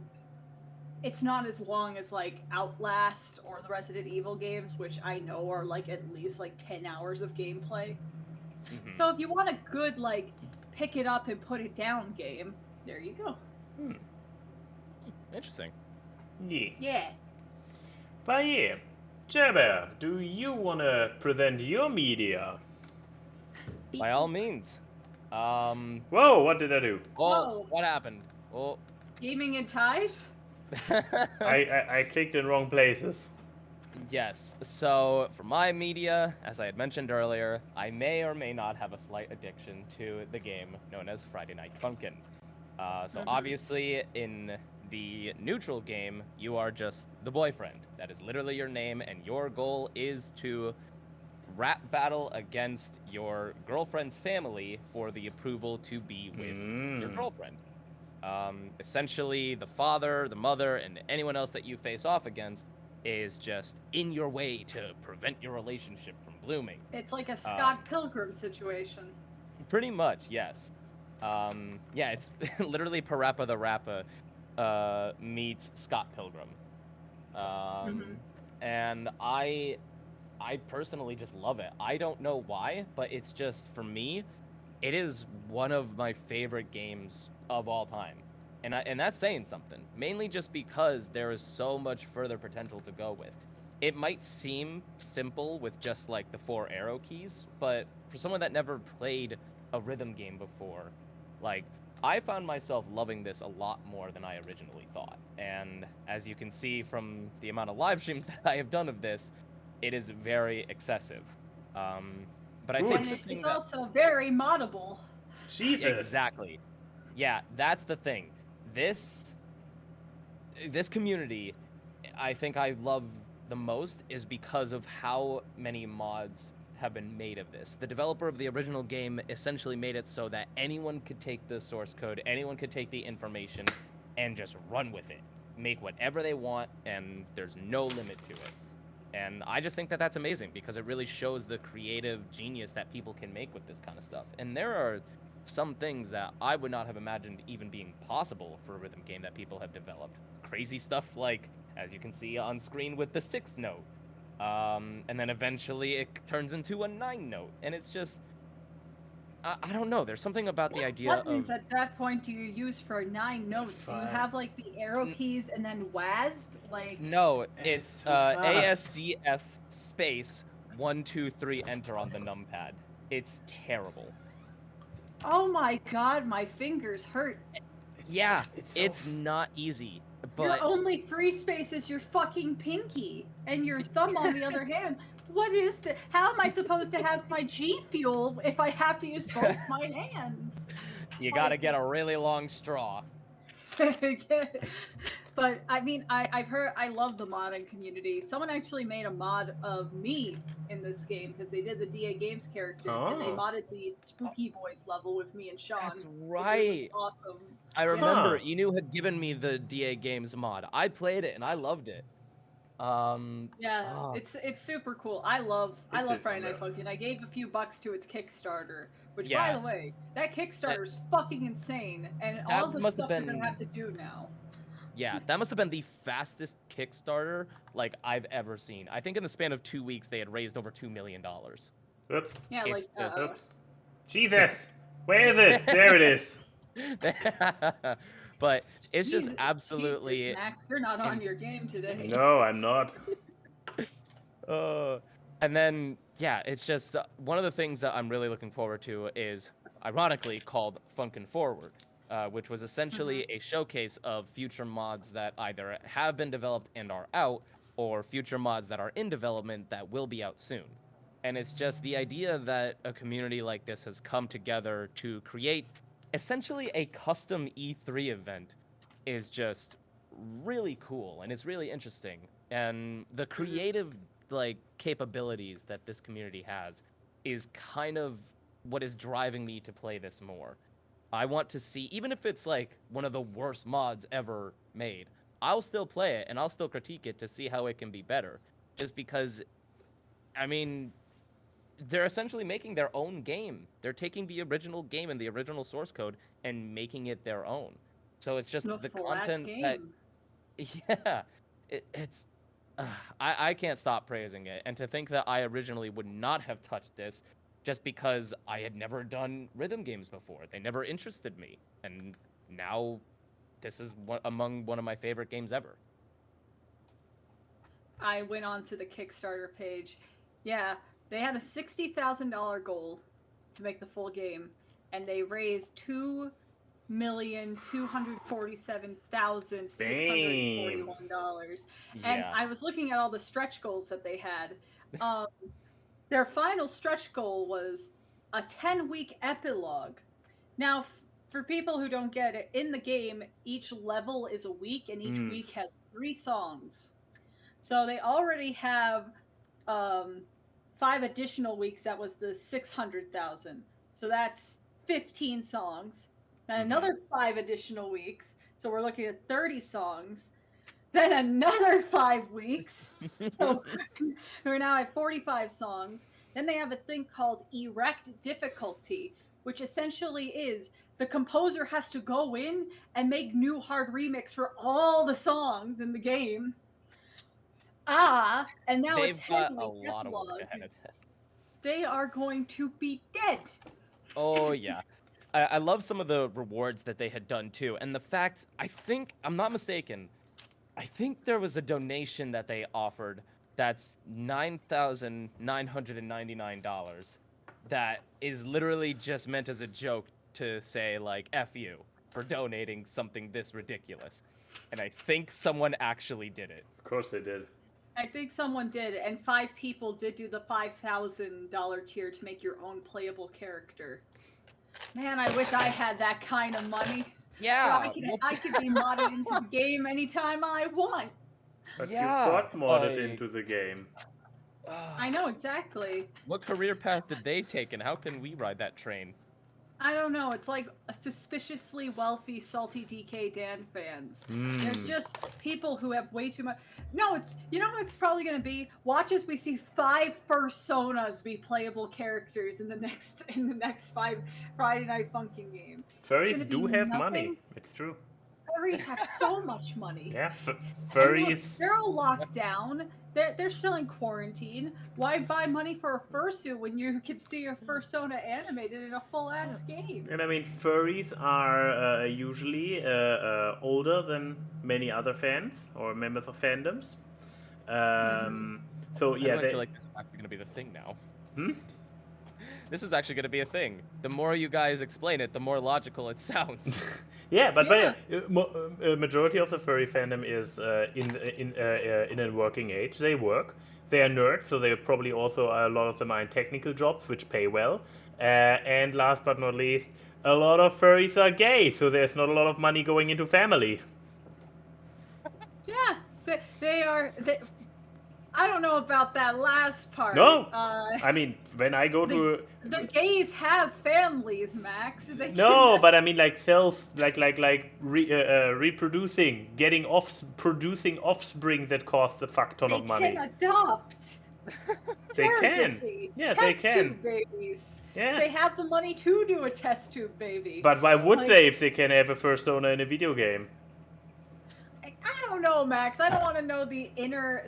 it's not as long as like Outlast or the Resident Evil games, which I know are like at least like 10 hours of gameplay. Mhm. So if you want a good like pick it up and put it down game, there you go. Interesting. Yeah. Yeah. But yeah, JerBear, do you want to present your media? By all means. Whoa, what did I do? Oh, Whoa. what happened? Oh. Gaming and ties? I clicked in wrong places. Yes. So, for my media, as I had mentioned earlier, I may or may not have a slight addiction to the game known as Friday Night Funkin'. So obviously, in the neutral game, you are just the boyfriend. That is literally your name, and your goal is to rap battle against your girlfriend's family for the approval to be with your girlfriend. Essentially, the father, the mother, and anyone else that you face off against is just in your way to prevent your relationship from blooming. It's like a Scott Pilgrim situation. Pretty much, yes. Yeah, it's literally Parappa the Rappa meets Scott Pilgrim. and I personally just love it. I don't know why, but it's just, for me, it is one of my favorite games of all time. And that's saying something. Mainly just because there is so much further potential to go with. It might seem simple with just like the 4 arrow keys, but for someone that never played a rhythm game before, like, I found myself loving this a lot more than I originally thought. And as you can see from the amount of live streams that I have done of this, it is very excessive. But I Ooh, think And it's also very moddable. Jesus. Exactly. Yeah, that's the thing. This community, I think I love the most is because of how many mods have been made of this. The developer of the original game essentially made it so that anyone could take the source code, anyone could take the information, and just run with it. Make whatever they want, and there's no limit to it. And I just think that that's amazing because it really shows the creative genius that people can make with this kind of stuff. And there are some things that I would not have imagined even being possible for a rhythm game that people have developed. Crazy stuff like, as you can see on screen with the 6th note. And then eventually it turns into a 9 note. And it's just, I don't know. There's something about the idea What of... buttons at that point do you use for 9 notes? Do you have like the arrow keys and then WASD? Like No, it's so fast. ASDF space 1, 2, 3 enter on the numpad. It's terrible. oh my god, my fingers hurt. Yeah, it's it's not easy. But Your only free space is your fucking pinky and your thumb on the other hand. What is the, how am I supposed to have my G Fuel if I have to use both my hands? you gotta get a really long straw. But I mean, I've heard, I love the modding community. Someone actually made a mod of me in this game because they did the DA Games characters and they Oh. modded the Spooky Boys level with me and Sean. That's which was right. awesome. I remember Huh. Inu had given me the DA Games mod. I played it and I loved it. Yeah, oh, it's super cool. I love Friday Night Funkin'. I gave a few bucks to its Kickstarter, which by Yeah. the way, that Kickstarter is fucking insane, and That all the must stuff have you're gonna been- have to do now. yeah, that must have been the fastest Kickstarter like I've ever seen. I think in the span of 2 weeks they had raised over $2 million. Oops. Yeah, It's like just- Oops. Jesus. Where is it? There it is. But it's just Jesus, absolutely... Jesus, Max, you're not on ins- your game today. No, I'm not. And then, yeah, it's just one of the things that I'm really looking forward to is, ironically, called Funkin' Forward, which was essentially a showcase of future mods that either have been developed and are out, or future mods that are in development that will be out soon. And it's just the idea that a community like this has come together to create essentially a custom E3 event is just really cool, and it's really interesting. And the creative like capabilities that this community has is kind of what is driving me to play this more. I want to see, even if it's like one of the worst mods ever made, I'll still play it and I'll still critique it to see how it can be better. Just because, I mean, they're essentially making their own game. They're taking the original game and the original source code and making it their own. So it's just the content that, yeah, it's I can't stop praising it. And to think that I originally would not have touched this just because I had never done rhythm games before. They never interested me. And now this is among one of my favorite games ever. I went on to the Kickstarter page. Yeah, they had a $60,000 goal to make the full game, and they raised $2,247,641. And I was looking at all the stretch goals that they had. Their final stretch goal was a 10-week epilogue. Now, for people who don't get it, in the game, each level is a week, and each week has 3 songs. So they already have 5 additional weeks. That was the 600,000. So that's 15 songs. Then another 5 additional weeks. So we're looking at 30 songs. Then another 5 weeks. So we're now at 45 songs. Then they have a thing called erect difficulty, which essentially is the composer has to go in and make new hard remix for all the songs in the game. And now They've it's got a heavily lot of work epilogued. ahead of them. They are going to be dead. Oh yeah. I love some of the rewards that they had done too. And the fact, I think, I'm not mistaken, I think there was a donation that they offered that's $9,999 that is literally just meant as a joke to say, like, F you for donating something this ridiculous. And I think someone actually did it. Of course they did. I think someone did, and 5 people did do the $5,000 tier to make your own playable character. Man, I wish I had that kind of money. Yeah. I could be modded into the game anytime I want. But Yeah, you got modded like- into the game. I know exactly. What career path did they take, and how can we ride that train? I don't know. It's like suspiciously wealthy, salty DK Dan fans. There's just people who have way too much. No, it's what it's probably gonna be. Watch as we see 5 Fursonas be playable characters in the next 5 Friday Night Funkin' game. Furries do have nothing. money. It's true. Furries have so much money. Yeah, And furries. look, they're all locked down. They're still in quarantine. Why buy money for a fursuit when you can see your fursona animated in a full-ass game? And I mean, furries are usually older than many other fans or members of fandoms. So yeah, I feel like this is actually going to be the thing now. Hmm? This is actually going to be a thing. The more you guys explain it, the more logical it sounds. Yeah, but majority of the furry fandom is in a working age. They work. They are nerds, so they probably also a lot of them are in technical jobs, which pay well. And last but not least, a lot of furries are gay, so there's not a lot of money going into family. Yeah, they are. I don't know about that last part. No, I mean when I go to the gays have families, Max. no, but I mean like reproducing, producing offspring that costs a fuck ton of money. They can adopt. They can. Surrogacy. Yeah, Test they can. tube babies. Yeah. They have the money to do a test tube baby. But why would Like- they if they can have a fursona in a video game? I don't know, Max. I don't want to know the inner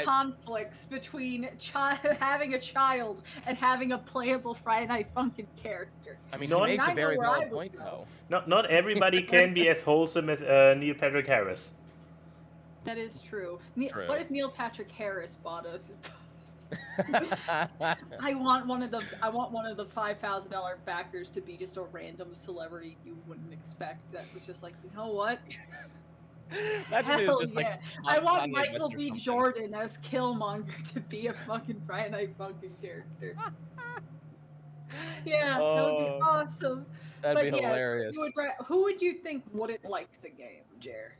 conflicts between having a child and having a playable Friday Night Funkin' character. I mean, No, he makes I a know very where I valid would point, go. though. Not everybody can be as wholesome as Neil Patrick Harris. That is true. True. What if Neil Patrick Harris bought us? I want one of the $5,000 backers to be just a random celebrity you wouldn't expect. That was just like, you know what? Imagine it was Hell just yeah! like I want Kanye Michael West or B. something. Jordan as Killmonger to be a fucking Friday Night Funkin' character. Yeah, that would be Oh, awesome. That'd But be yes, hilarious. who would you think wouldn't like the game, Jer?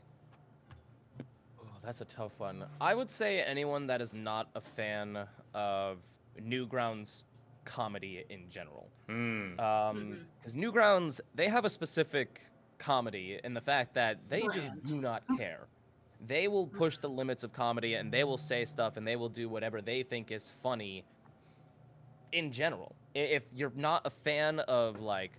Oh, that's a tough one. I would say anyone that is not a fan of Newgrounds comedy in general. Because Newgrounds, they have a specific comedy in the fact that they just do not care. They will push the limits of comedy and they will say stuff and they will do whatever they think is funny in general. If you're not a fan of like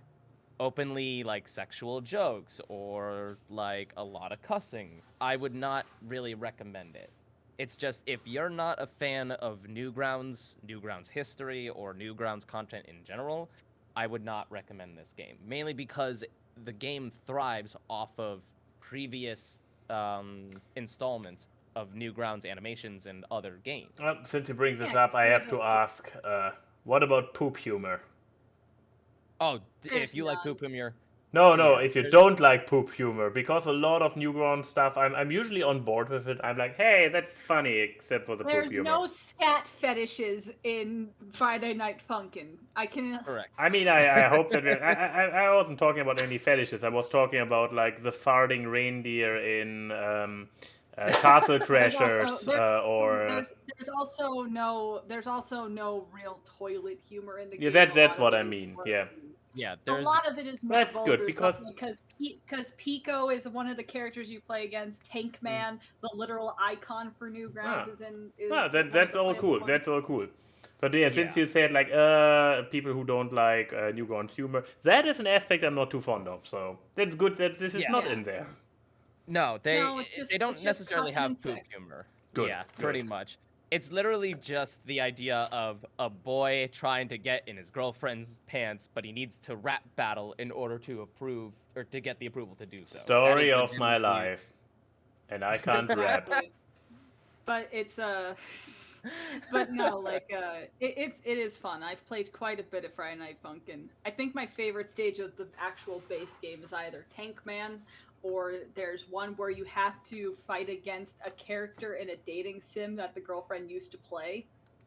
openly like sexual jokes or like a lot of cussing, I would not really recommend it. It's just if you're not a fan of Newgrounds history or Newgrounds content in general, I would not recommend this game. Mainly because the game thrives off of previous installments of Newgrounds animations and other games. Since you bring this Yeah, up, I have to it's ask, what about poop humor? Oh, There's if you like none. poop humor, No, Yeah, if you there's- don't like poop humor, because a lot of Newground stuff, I'm usually on board with it. I'm like, hey, that's funny, except for the poop There's humor. no scat fetishes in Friday Night Funkin'. I can. correct. I mean, I hope that I wasn't talking about any fetishes. I was talking about like the farting reindeer in Castle Crashers, There's also no real toilet humor in the Yeah, game. that's A lot what of I it is mean. more- Yeah. Yeah, A there's lot of it is more That's good, vulgar because- stuff because Pico is one of the characters you play against. Tank Man, the literal icon for Newgrounds, Ah. is in. That's all cool. That's all cool. But yeah, since Yeah. you said like people who don't like Newgrounds humor, that is an aspect I'm not too fond of. So that's good that this is Yeah. not Yeah. in there. no, No, it's they don't just necessarily have cussing poop and sex. humor. Good. Yeah, pretty much. It's literally just the idea of a boy trying to get in his girlfriend's pants, but he needs to rap battle in order to approve or to get the approval to do so. Story That of is my legitimately- life. And I can't rap. Exactly. But it's but no, like it is fun. I've played quite a bit of Friday Night Funkin'. I think my favorite stage of the actual base game is either Tank Man, or there's one where you have to fight against a character in a dating sim that the girlfriend used to play.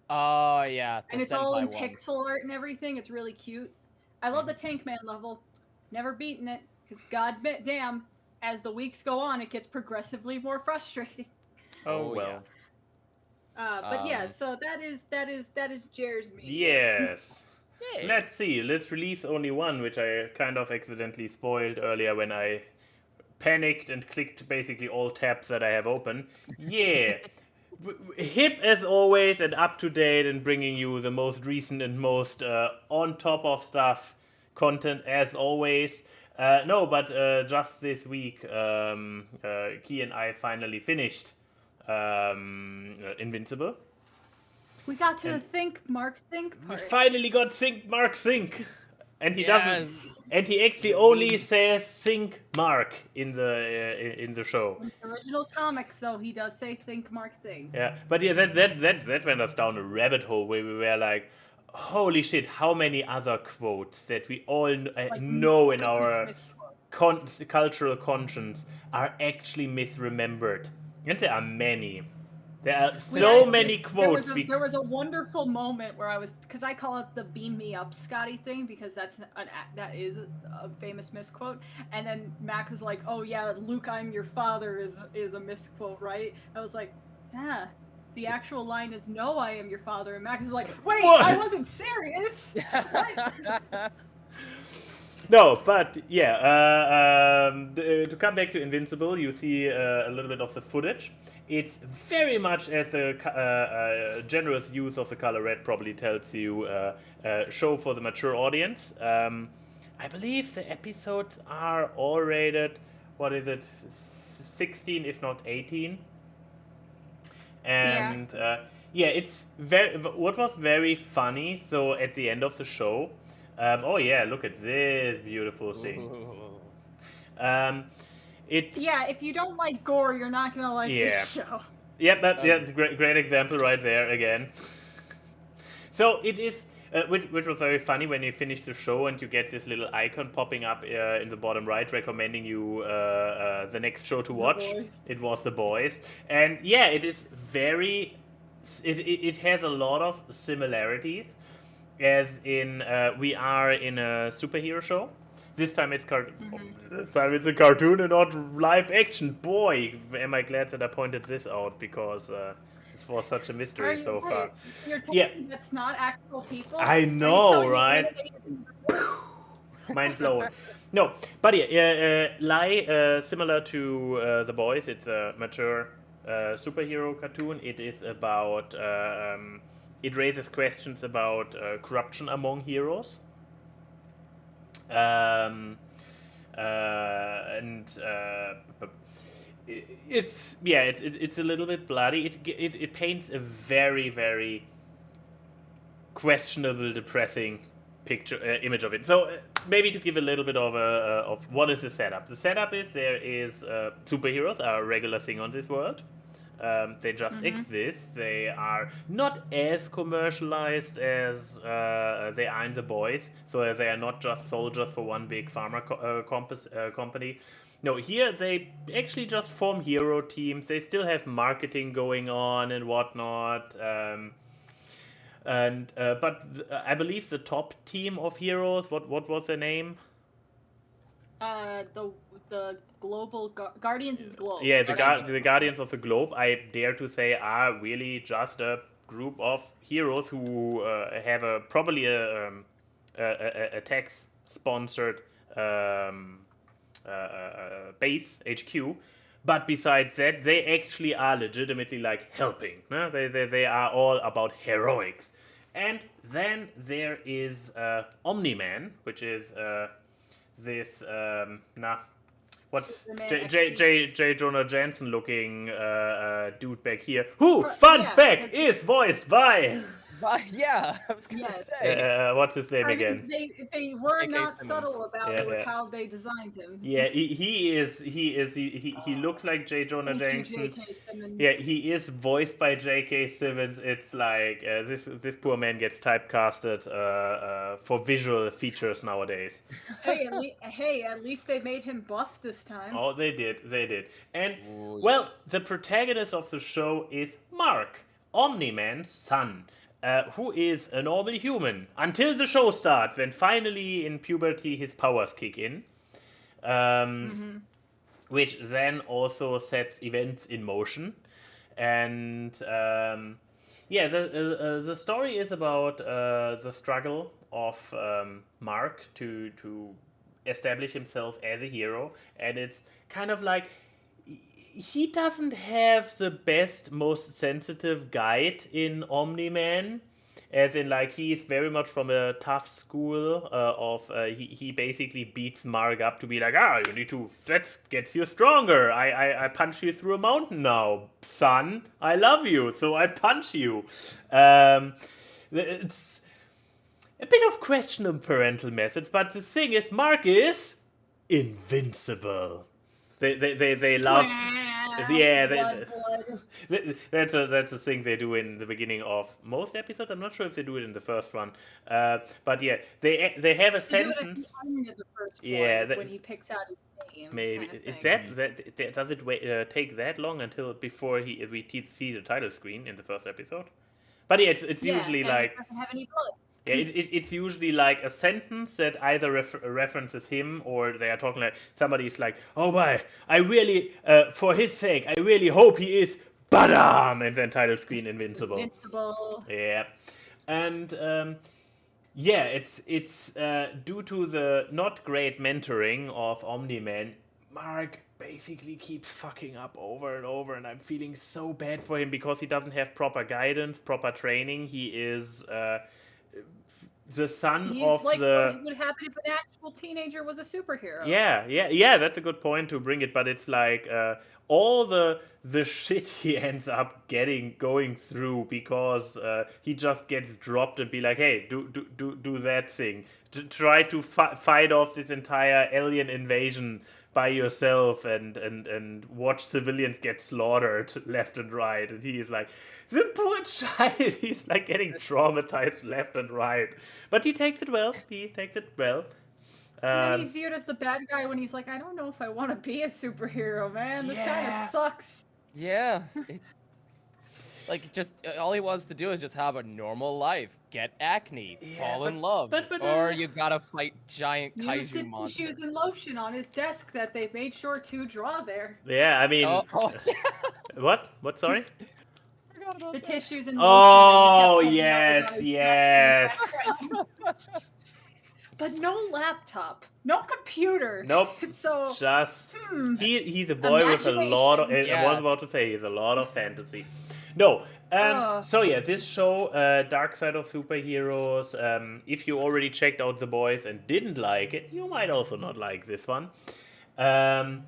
Oh yeah, the And it's all in senpai one. pixel art and everything. It's really cute. I love the Tank Man level. Never beaten it, because damn, as the weeks go on, it gets progressively more frustrating. Oh, Oh, well. But yeah, so that is Jer's me. Yes. Yay. Let's see. Let's release only one, which I kind of accidentally spoiled earlier when I panicked and clicked basically all tabs that I have open. Yeah. Hip as always and up to date and bringing you the most recent and most on top of stuff content as always. Just this week, Key and I finally finished Invincible. We got to the And- think part. We finally got Mark Sync, and he doesn't. Yes. And he actually only says Sync Mark in the show. In the original comics, though, he does say think Mark thing. Yeah, but yeah, that went us down a rabbit hole where we were like, holy shit, how many other quotes that we all know in our cultural conscience are actually misremembered. And there are many. There are so many quotes. There was a wonderful moment where because I call it the "beam me up, Scotty" thing, because that is a famous misquote. And then Max is like, "Oh yeah, Luke, I'm your father" is a misquote, right? I was like, "Yeah." The actual line is "No, I am your father," and Max is like, "Wait, What? I wasn't serious." What? No, but yeah, to come back to Invincible, you see a little bit of the footage. It's very much as a generous use of the color red probably tells you show for the mature audience. I believe the episodes are all rated, what is it, 16 if not 18. And it's what was very funny. So at the end of the show, oh yeah, look at this beautiful thing. It's if you don't like gore, you're not gonna like this show. Great example right there again. So it is, which was very funny when you finish the show and you get this little icon popping up in the bottom right, recommending you the next show to watch. It was The Boys, and yeah, it is very. It has a lot of similarities, as in we are in a superhero show. This time it's This time it's a cartoon and not live action. Boy, am I glad that I pointed this out, because this was such a mystery so far. You're telling me that's not actual people? I know, right? Mind blown. No, but yeah, similar to The Boys, it's a mature superhero cartoon. It is about it raises questions about corruption among heroes. It's a little bit bloody. It paints a very, very questionable, depressing picture image of it. So maybe to give a little bit of what is the setup. The setup is there is superheroes are a regular thing on this world. They just exist. They are not as commercialized as they are in The Boys. So they are not just soldiers for one big pharma company. No, here they actually just form hero teams. They still have marketing going on and whatnot. But I believe the top team of heroes. What was their name? The global Guardians of the Globe. Yeah, the Guardians of the Globe, I dare to say, are really just a group of heroes who have probably a tax-sponsored base HQ. But besides that, they actually are legitimately like helping. No? They are all about heroics. And then there is Omni-Man, which is this what's Superman J. Jonah Jameson looking dude back here? Who, fun fact, is voiced by... Yeah, I was gonna say. what's his name I again? mean, they were J.K. not Simmons. subtle about it with how they designed him. Yeah, he looks like J. Jonah Thank you, Jameson. J.K. Simmons. Yeah, he is voiced by J.K. Simmons. It's like this poor man gets typecasted for visual features nowadays. Hey, at least they made him buff this time. Oh, they did. And well, the protagonist of the show is Mark, Omni-Man's son. Who is a normal human until the show starts, when finally in puberty his powers kick in, which then also sets events in motion. And the story is about the struggle of Mark to establish himself as a hero, and it's kind of like he doesn't have the best, most sensitive guide in Omni-Man, as in, like, he's very much from a tough school he basically beats Mark up to be like, you need to, that gets you stronger. I punch you through a mountain now, son. I love you, so I punch you. It's a bit of questionable parental methods, but the thing is, Mark is invincible. They love, that's a thing they do in the beginning of most episodes. I'm not sure if they do it in the first one, but yeah, they have a sentence. When he picks out his name. Maybe kind of is thing. that does it take that long until before we see the title screen in the first episode? But yeah, it's usually like. He doesn't have any blood. Yeah, it's usually like a sentence that either references him, or they are talking like somebody's like, "Oh boy, I really, for his sake, I really hope he is badam," and then title screen Invincible. Yeah, and it's due to the not great mentoring of Omni-Man, Mark basically keeps fucking up over and over, and I'm feeling so bad for him because he doesn't have proper guidance, proper training. He is the son of like the... what would happen if an actual teenager was a superhero. Yeah, that's a good point to bring it, but it's like all the shit he ends up going through because he just gets dropped and be like, hey, do that thing, try to fight off this entire alien invasion by yourself and watch civilians get slaughtered left and right. And he is like, the poor child, he's like getting traumatized left and right. But he takes it well. And then he's viewed as the bad guy when he's like, I don't know if I want to be a superhero, man. This kind of sucks. Yeah, it's like just all he wants to do is just have a normal life, get acne, fall in love, or you gotta fight giant kaiju monsters. Tissues and lotion on his desk that they made sure to draw there. Yeah, I mean, what? Sorry. The tissues and lotion. Oh yes. But no laptop, no computer. Nope. So just he's a boy with a lot of. I was about to say, he's a lot of fantasy. No. So yeah, this show, Dark Side of Superheroes. If you already checked out The Boys and didn't like it, you might also not like this one. As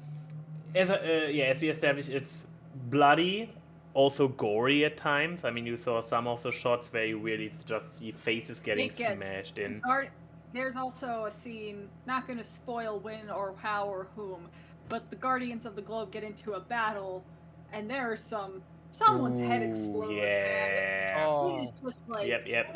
we established, it's bloody, also gory at times. I mean, you saw some of the shots where you really just see faces getting smashed in. There's also a scene, not going to spoil when or how or whom, but the Guardians of the Globe get into a battle, and there's someone's head explodes. Yeah. It is just like... Yep.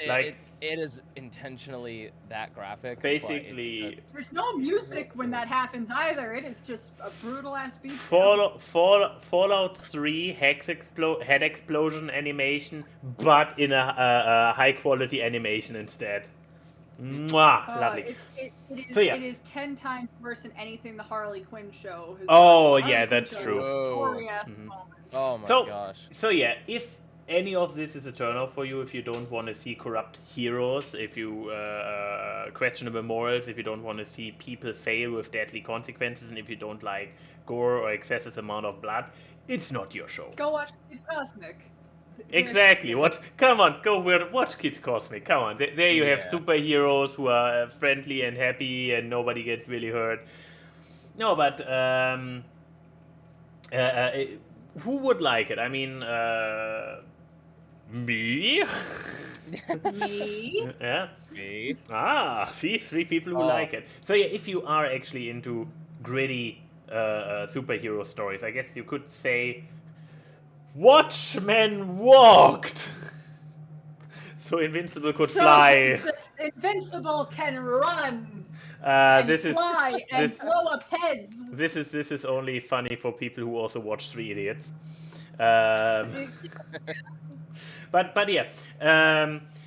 Like it is intentionally that graphic. Basically, there's no music when that happens either. It is just a brutal ass beat. Fallout 3 head explosion animation, but in a high quality animation instead. Mwah, lovely. It is 10 times worse than anything the Harley Quinn show has done. That's true. Oh my gosh. So yeah, if any of this is a turn-off for you, if you don't want to see corrupt heroes, if you questionable morals, if you don't want to see people fail with deadly consequences, and if you don't like gore or excessive amount of blood, it's not your show. Go watch Kid Cosmic. Exactly. Come on, go watch Kid Cosmic. Come on. There you have superheroes who are friendly and happy and nobody gets really hurt. No, but who would like it? I mean, me. Me? Yeah. Me. Ah, see, 3 people who Oh. like it. So yeah, if you are actually into gritty superhero stories, I guess you could say Watchmen walked. So Invincible could fly. Invincible can run This is fly and this blow up heads. this is only funny for people who also watch 3 Idiots. But yeah,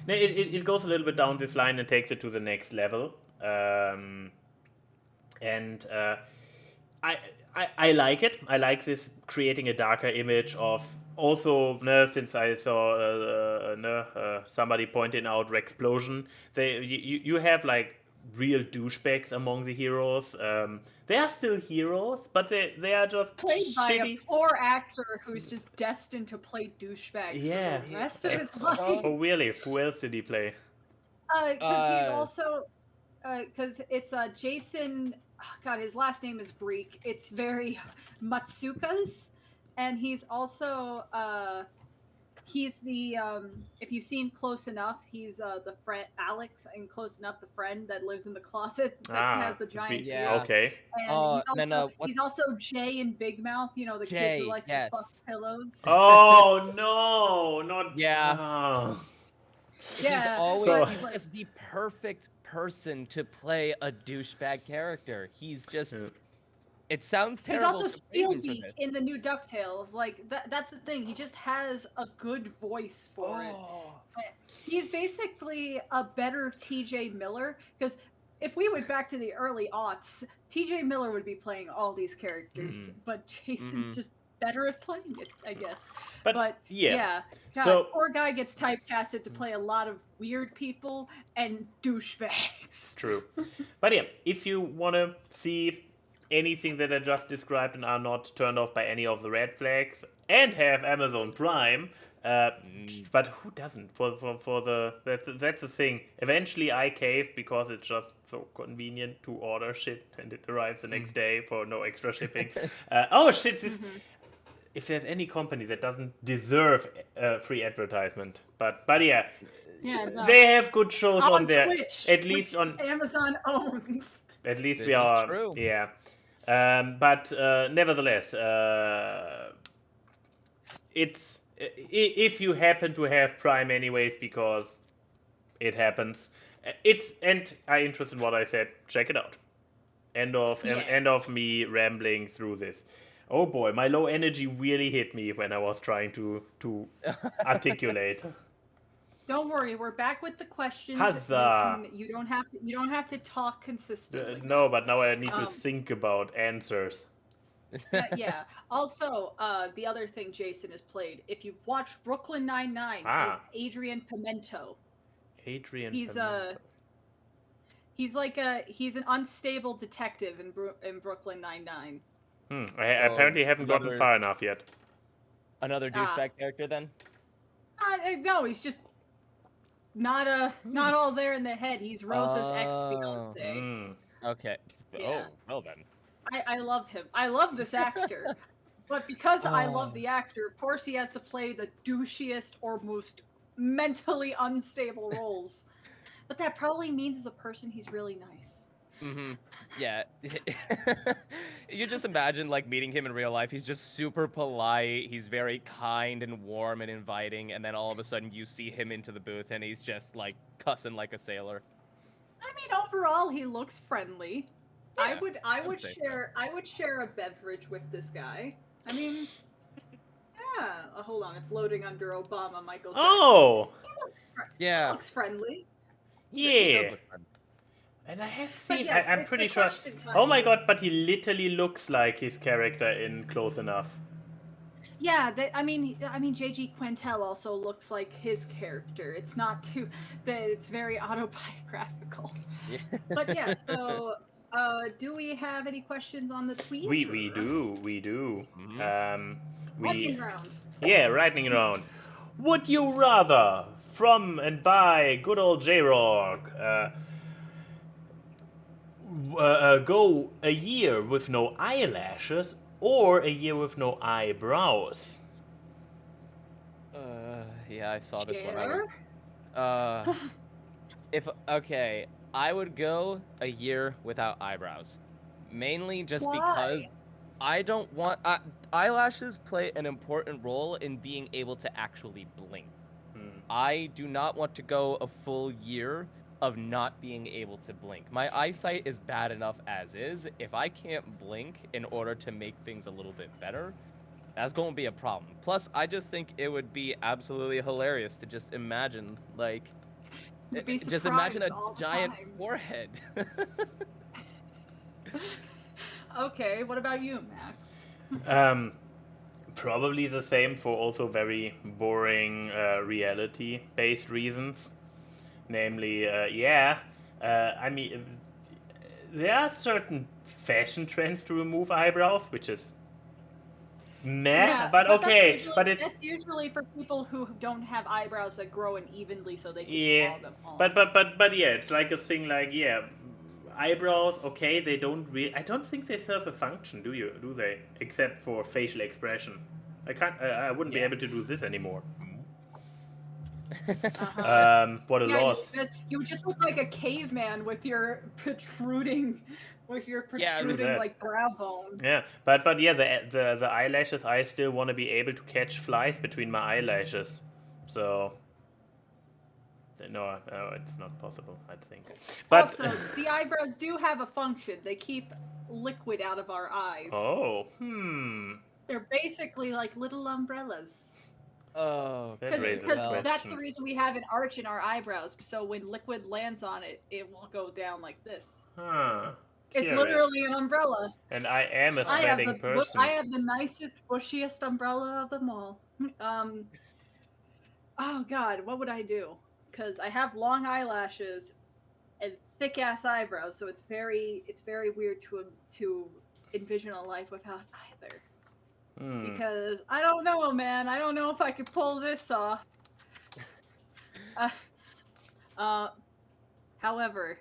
it goes a little bit down this line and takes it to the next level. And I like it. I like this creating a darker image of. Also, since I saw somebody pointing out Rexplosion, you have like real douchebags among the heroes. They are still heroes, but they are just played by shitty. a poor actor who's just destined to play douchebags Yeah. for the rest of his It's life. Oh really? Who else did he play? Because he's also, because it's Jason. Oh God, his last name is Greek. It's very Matsukas, and he's also he's the if you've seen Close Enough, he's the friend Alex in Close Enough, the friend that lives in the closet that has the giant. Yeah. Okay. And he's also Jay in Big Mouth. You know, the kid who likes to fuck pillows. Oh no, not Yeah. Oh. Yeah, He's just the perfect person to play a douchebag character. He's just. It sounds terrible. He's also Steelbeak in the new DuckTales. Like that's the thing. He just has a good voice for it. He's basically a better T.J. Miller, because if we went back to the early aughts, T.J. Miller would be playing all these characters, but Jason's just better at playing it, I guess. But yeah. God, So poor guy gets typecasted to play a lot of weird people and douchebags. True. But yeah, if you want to see anything that I just described and are not turned off by any of the red flags and have Amazon Prime, but who doesn't? That's the thing. Eventually, I cave because it's just so convenient to order shit and it arrives the next day for no extra shipping. Oh shit! If there's any company that doesn't deserve free advertisement, but yeah, no. they have good shows on there. Twitch, At least on Amazon owns. At least this we are. Is true. Yeah. But nevertheless, it's if you happen to have Prime anyways, because it happens. And I'm interested in what I said. Check it out. End of me rambling through this. Oh boy, my low energy really hit me when I was trying to articulate. Don't worry, we're back with the questions. Huzzah! You don't have to talk consistently. No, but now I need to think about answers. Yeah. Also, the other thing Jason has played. If you've watched Brooklyn Nine-Nine, he's Adrian Pimento. He's like he's an unstable detective in Brooklyn Nine-Nine. I apparently haven't gotten far enough yet. Another douchebag character then? No, he's just not all there in the head. He's Rosa's ex-fiance. Okay. Yeah. Oh, well then. I love him. I love this actor. But because I love the actor, of course he has to play the douchiest or most mentally unstable roles. But that probably means as a person he's really nice. Yeah. You just imagine like meeting him in real life. He's just super polite. He's very kind and warm and inviting. And then all of a sudden you see him into the booth and he's just like cussing like a sailor. I mean, overall he looks friendly. Yeah, I would share a beverage with this guy. I mean, yeah. Hold on, it's loading under Obama, Michael. Oh. He looks friendly. Yeah. He does look friendly. And I have seen. Yes, I'm pretty sure. Oh my god! But he literally looks like his character in Close Enough. Yeah, I mean, J.G. Quintel also looks like his character. It's not too. It's very autobiographical. Yeah. But yeah, so. Do we have any questions on the tweet? We do. Lightning round. Yeah, lightning round. Would you rather, from and by good old J-Rock, go a year with no eyelashes or a year with no eyebrows? Yeah, I saw this one. Jer? Okay, I would go a year without eyebrows. Mainly just Why? because I don't want eyelashes play an important role in being able to actually blink. I do not want to go a full year of not being able to blink. My eyesight is bad enough as is. If I can't blink in order to make things a little bit better, that's going to be a problem. Plus, I just think it would be absolutely hilarious to just imagine, like, You'd be just imagine a surprised all the giant time. forehead. Okay, what about you, Max? Probably the same for also very boring reality-based reasons. Namely, I mean, there are certain fashion trends to remove eyebrows, which is meh, Yeah, but okay, that's usually for people who don't have eyebrows that grow in evenly, so they can yeah, draw them on. but yeah, it's like a thing like eyebrows. Okay, they don't I don't think they serve a function, do they? Except for facial expression. I wouldn't be able to do this anymore. What a loss. You would just look like a caveman with your protruding like brow bone. Yeah, but yeah, the eyelashes. I still want to be able to catch flies between my eyelashes, so no, it's not possible. I think. But also, the eyebrows do have a function. They keep liquid out of our eyes. Oh, They're basically like little umbrellas. Oh, because that's the reason we have an arch in our eyebrows. So when liquid lands on it, it will go down like this. It's literally an umbrella. And I am a sweating person. I have the nicest, bushiest umbrella of them all. Oh God, what would I do? Because I have long eyelashes and thick ass eyebrows, so it's very weird to envision a life without either. Because I don't know, man. I don't know if I could pull this off. However,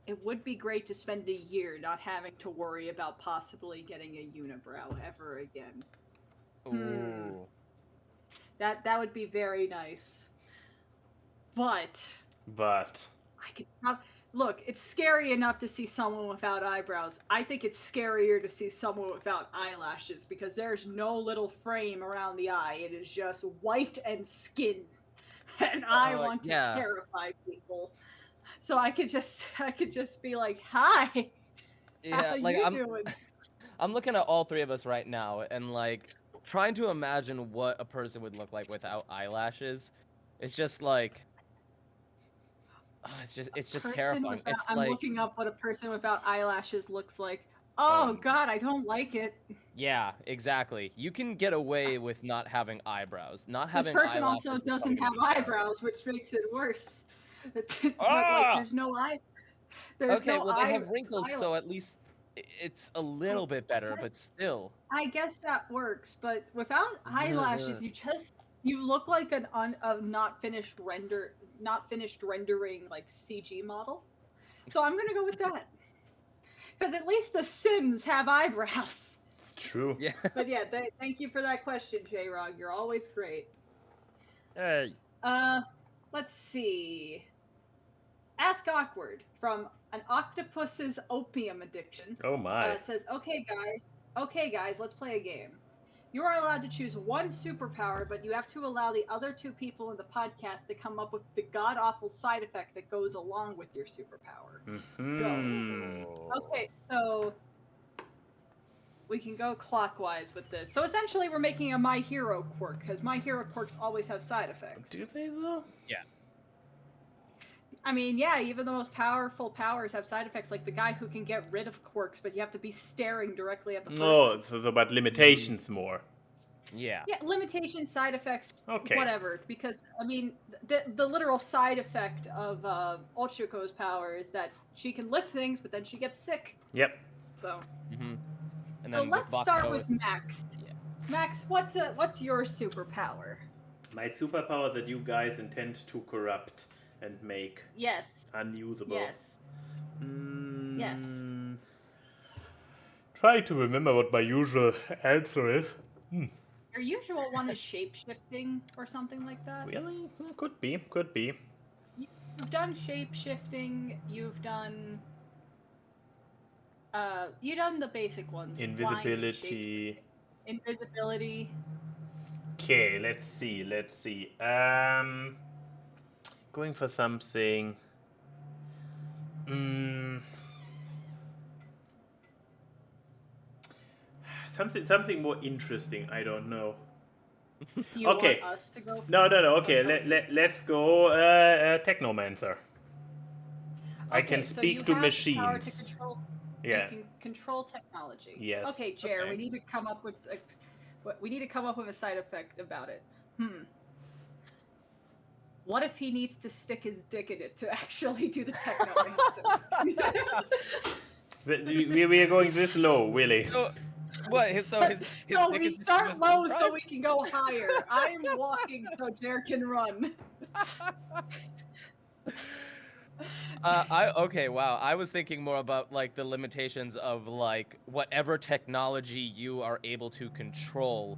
it would be great to spend a year not having to worry about possibly getting a unibrow ever again. Ooh. That would be very nice. But I could look, it's scary enough to see someone without eyebrows. I think it's scarier to see someone without eyelashes because there's no little frame around the eye. It is just white and skin. And I want to terrify people. So I could just be like, "Hi." Yeah, how like you doing? I'm looking at all three of us right now and like trying to imagine what a person would look like without eyelashes. It's just like it's just terrifying. I'm looking up what a person without eyelashes looks like. Oh God, I don't like it. Yeah, exactly. You can get away with not having eyebrows. This person also doesn't have eyebrows, which makes it worse. But like, there's no eye. They have wrinkles, so at least it's a little bit better, but still. I guess that works, but without eyelashes, you look like a not finished rendering like CG model. So I'm gonna go with that. Because at least the Sims have eyebrows. It's true. Yeah. But yeah, thank you for that question, J-Rog. You're always great. Hey. Let's see. Ask Awkward from an octopus's opium addiction. Oh my. Says, okay guys, let's play a game. You are allowed to choose one superpower, but you have to allow the other two people in the podcast to come up with the god-awful side effect that goes along with your superpower. Go. Okay, so we can go clockwise with this. So essentially we're making a My Hero quirk, because My Hero quirks always have side effects. Do they though? Yeah. I mean, yeah, even the most powerful powers have side effects, like the guy who can get rid of quirks, but you have to be staring directly at the person. No, it's about limitations more. Yeah. Yeah, limitations, side effects, okay. Whatever. Because, I mean, the literal side effect of Ochiko's power is that she can lift things, but then she gets sick. Yep. So. And so let's start with Max. Yeah. Max, what's your superpower? My superpower that you guys intend to corrupt and make unusable. Yes. Yes. Trying to remember what my usual answer is. Your usual one is shape-shifting or something like that. Really? Could be. Could be. You've done shape-shifting. You've done the basic ones. Invisibility. Invisibility. Okay, let's see. Going for something. Something more interesting. I don't know. Do you want us to go? No. Okay, let's go. Technomancer. I can speak to machines. Power to control. Yeah. You can control technology. Yes. Okay, Jer, Okay. we need to come up with a side effect about it. What if he needs to stick his dick in it to actually do the technomancer? we are going this low, really. What? So his no, dick we is start low so drive? we can go higher. I'm walking so Jer can run. Wow. I was thinking more about like the limitations of like whatever technology you are able to control,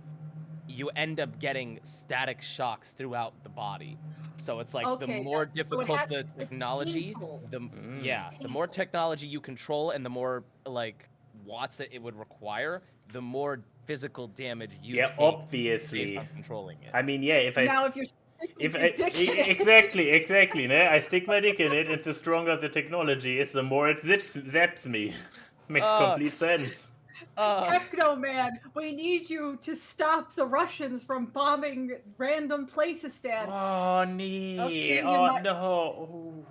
you end up getting static shocks throughout the body. So it's like the more difficult the technology, the more technology you control and the more like watts that it would require, the more physical damage you take obviously. based on controlling it. I mean, if you're exactly, no? I stick my dick in it, and the stronger the technology is, the more it zaps me. Makes complete sense. Techno Man, we need you to stop the Russians from bombing random Placeistan. Oh, nee. Okay, no.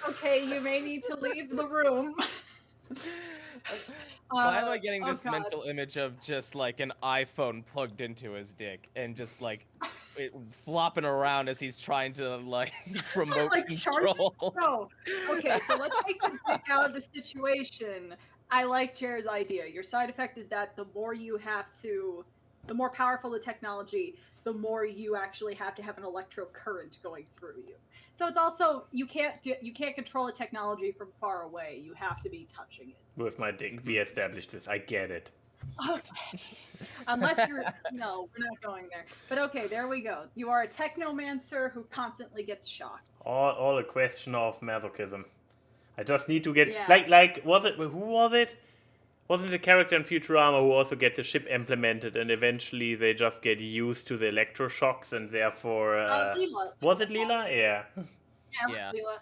Okay, you may need to leave the room. Why am I getting this mental image of just like an iPhone plugged into his dick and just like flopping around as he's trying to like promote like control? No. Okay, so let's take the dick out of the situation. I like Jer's idea. Your side effect is that the more powerful the technology, the more you actually have to have an electro current going through you. So it's also you can't control a technology from far away. You have to be touching it. With my dick, we established this. I get it. Okay. Unless you're no, we're not going there. But okay, there we go. You are a technomancer who constantly gets shocked. All a question of masochism. I just need to get like who was it? Wasn't it a character in Futurama who also gets a ship implemented and eventually they just get used to the electroshocks and therefore Leela. Was it Leela? Yeah. Yeah. Leela.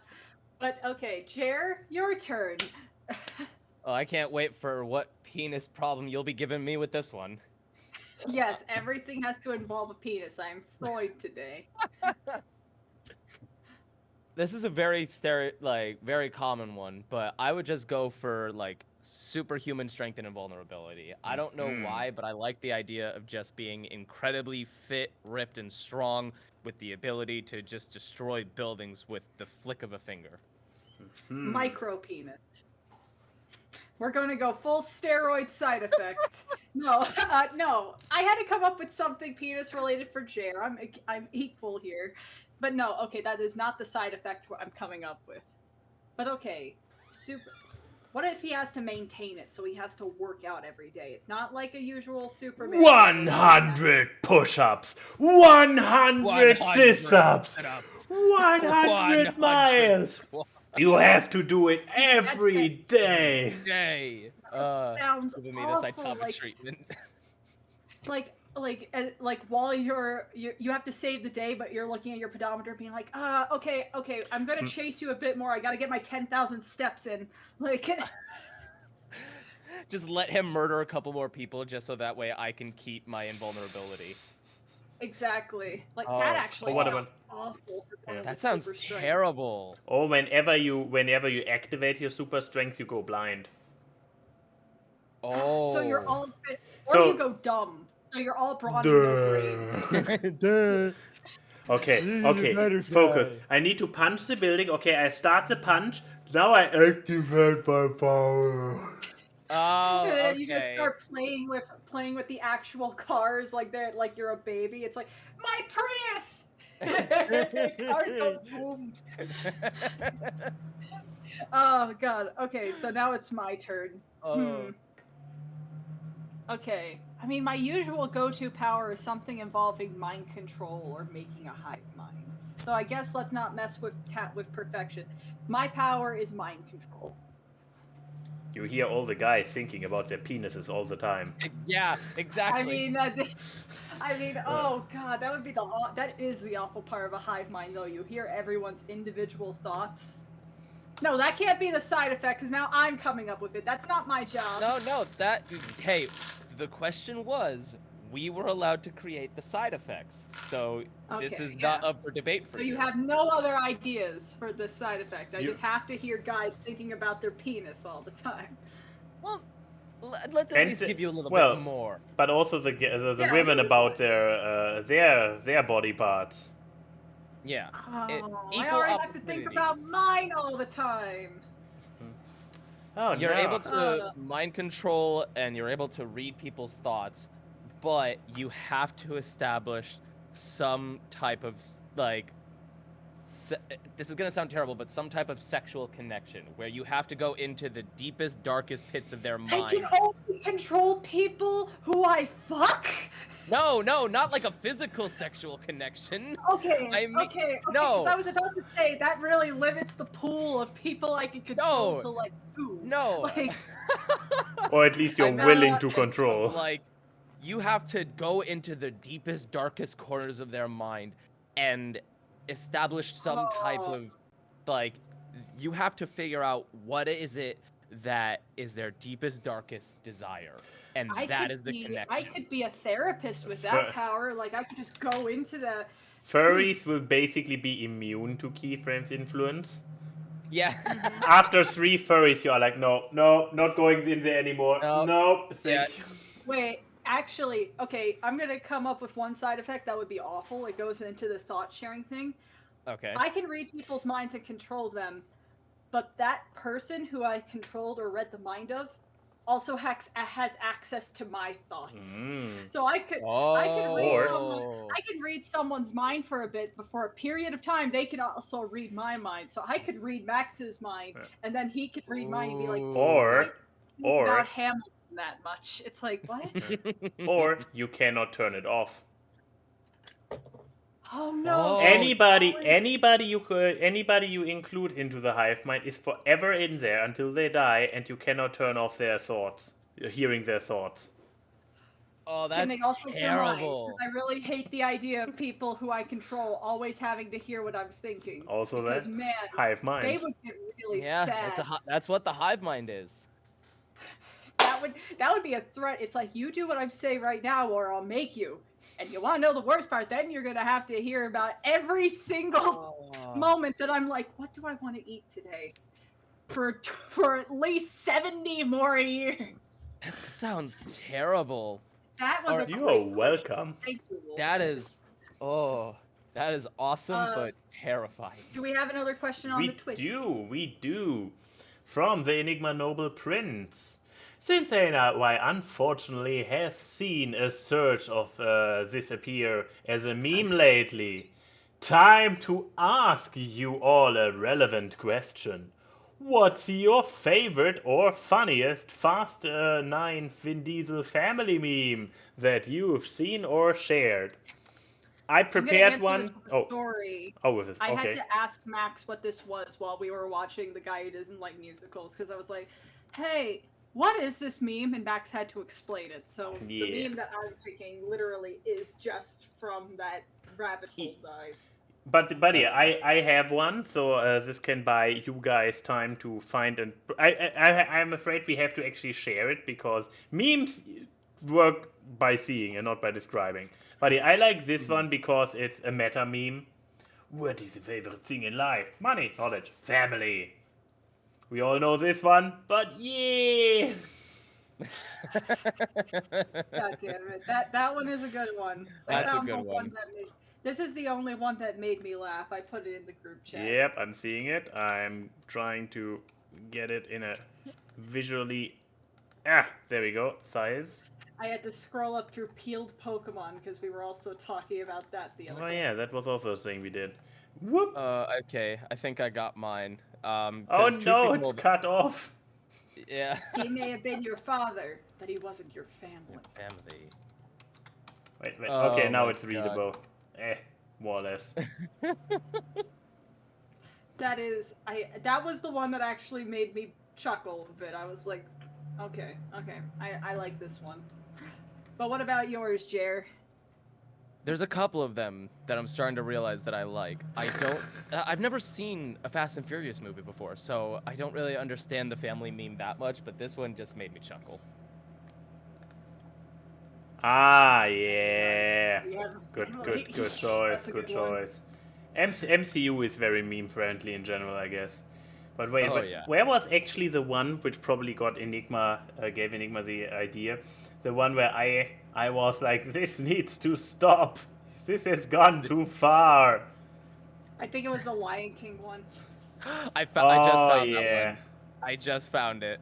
But okay, Jer, your turn. Oh, I can't wait for what penis problem you'll be giving me with this one. Yes, everything has to involve a penis. I'm Freud today. This is a very very common one, but I would just go for like superhuman strength and invulnerability. I don't know why, but I like the idea of just being incredibly fit, ripped, and strong with the ability to just destroy buildings with the flick of a finger. Micro penis. We're going to go full steroid side effect. No. I had to come up with something penis related for Jer. I'm equal here. But no, okay, that is not the side effect I'm coming up with. But okay, what if he has to maintain it, so he has to work out every day? It's not like a usual Superman. 100 push-ups, 100 sit-ups, 100 miles. You have to do it every day. Sounds giving me awful, this atomic treatment. Like while you have to save the day, but you're looking at your pedometer, being like, okay, I'm gonna chase you a bit more. I gotta get my 10,000 steps in. Like, just let him murder a couple more people, just so that way I can keep my invulnerability. Exactly. Like that actually sounds awful. That sounds terrible. Or whenever you activate your super strength, you go blind. So you're all fit, or you go dumb. So you're all brawny, no brains. Okay, focus. I need to punch the building. Okay, I start the punch. Now I activate my power. Oh, and then you just start playing with the actual cars like you're a baby. It's like, my Prius! Cardinal boom. Oh god. Okay, so now it's my turn. Okay. I mean, my usual go-to power is something involving mind control or making a hive mind. So I guess let's not mess with perfection. My power is mind control. You hear all the guys thinking about their penises all the time. Yeah, exactly. I mean, oh god, that would be that is the awful part of a hive mind, though. You hear everyone's individual thoughts. No, that can't be the side effect, because now I'm coming up with it. That's not my job. No, hey, the question was, we were allowed to create the side effects, so this is not up for debate for you. So you have no other ideas for this side effect. I just have to hear guys thinking about their penis all the time. Well, let's at least give you a little bit more. But also the women about their body parts. Yeah. I already have to think about mine all the time. Oh, you're able to mind control and you're able to read people's thoughts, but you have to establish some type of this is gonna sound terrible, but some type of sexual connection where you have to go into the deepest, darkest pits of their mind. I can only control people who I fuck? No, not like a physical sexual connection. Okay, okay. No. Because I was about to say that really limits the pool of people I can control to like two. No. Like, or at least you're willing to control. Like, you have to go into the deepest, darkest corners of their mind and establish some type of, like, you have to figure out what is it that is their deepest, darkest desire. And that is the connection. I could be a therapist with that power. Like, I could just go into the... Furries will basically be immune to Keyframe's influence. Yeah. After 3 furries, you are like, no, not going in there anymore. No, thank you. Wait, actually, okay, I'm going to come up with one side effect that would be awful. It goes into the thought-sharing thing. Okay. I can read people's minds and control them, but that person who I controlled or read the mind of also has access to my thoughts. So I could read someone's mind for a bit, but for a period of time they can also read my mind. So I could read Max's mind, and then he could read mine and be like, or not Hamilton that much. It's like, what? Or you cannot turn it off. Oh no! Anybody you include into the hive mind is forever in there until they die, and you cannot turn off their thoughts, hearing their thoughts. Oh, that's terrible! I really hate the idea of people who I control always having to hear what I'm thinking. Also, because, hive mind. They would get really sad. That's what the hive mind is. That would be a threat. It's like, you do what I'm saying right now, or I'll make you. And you want to know the worst part? Then you're gonna have to hear about every single moment that I'm like, what do I want to eat today? For at least 70 more years. That sounds terrible. That was you are welcome. Thank you. That is awesome, but terrifying. Do we have another question on the Twitch? We do. From the Enigma Noble Prince. Since I unfortunately have seen a surge of this appear as a meme lately, time to ask you all a relevant question. What's your favorite or funniest Fast 9 Vin Diesel family meme that you've seen or shared? I prepared one. Story. With this. I had to ask Max what this was while we were watching the guy who doesn't like musicals, because I was like, hey, what is this meme? And Max had to explain it. So the meme that I'm picking literally is just from that rabbit hole dive. But yeah, I have one, so this can buy you guys time to find. And I'm afraid we have to actually share it, because memes work by seeing and not by describing. But yeah, I like this one because it's a meta meme. What is your favorite thing in life? Money, knowledge, family. We all know this one, but yeah. God damn it. That one is a good one. That's a good one. This is the only one that made me laugh. I put it in the group chat. Yep, I'm seeing it. I'm trying to get it in a visually... there we go. Size. I had to scroll up through peeled Pokemon because we were also talking about that the other Oh day. yeah, that was also a thing we did. Whoop! Okay, I think I got mine. Oh 'Cause truth no, be it's told- cut off. Yeah. He may have been your father, but he wasn't your family. Family. Wait. Oh Okay, now my it's readable. More or less. That was the one that actually made me chuckle a bit. I was like, okay, I like this one. But what about yours, Jer? There's a couple of them that I'm starting to realize that I like. I've never seen a Fast and Furious movie before, so I don't really understand the family meme that much, but this one just made me chuckle. Ah, yeah. Yeah, Good That's choice, a good good one. choice. MCU is very meme friendly in general, I guess. But wait, Oh, yeah. where was actually the one which probably got Enigma, gave Enigma the idea? The one where I was like, this needs to stop. This has gone too far. I think it was the Lion King one. I just found yeah. that one. I just found it.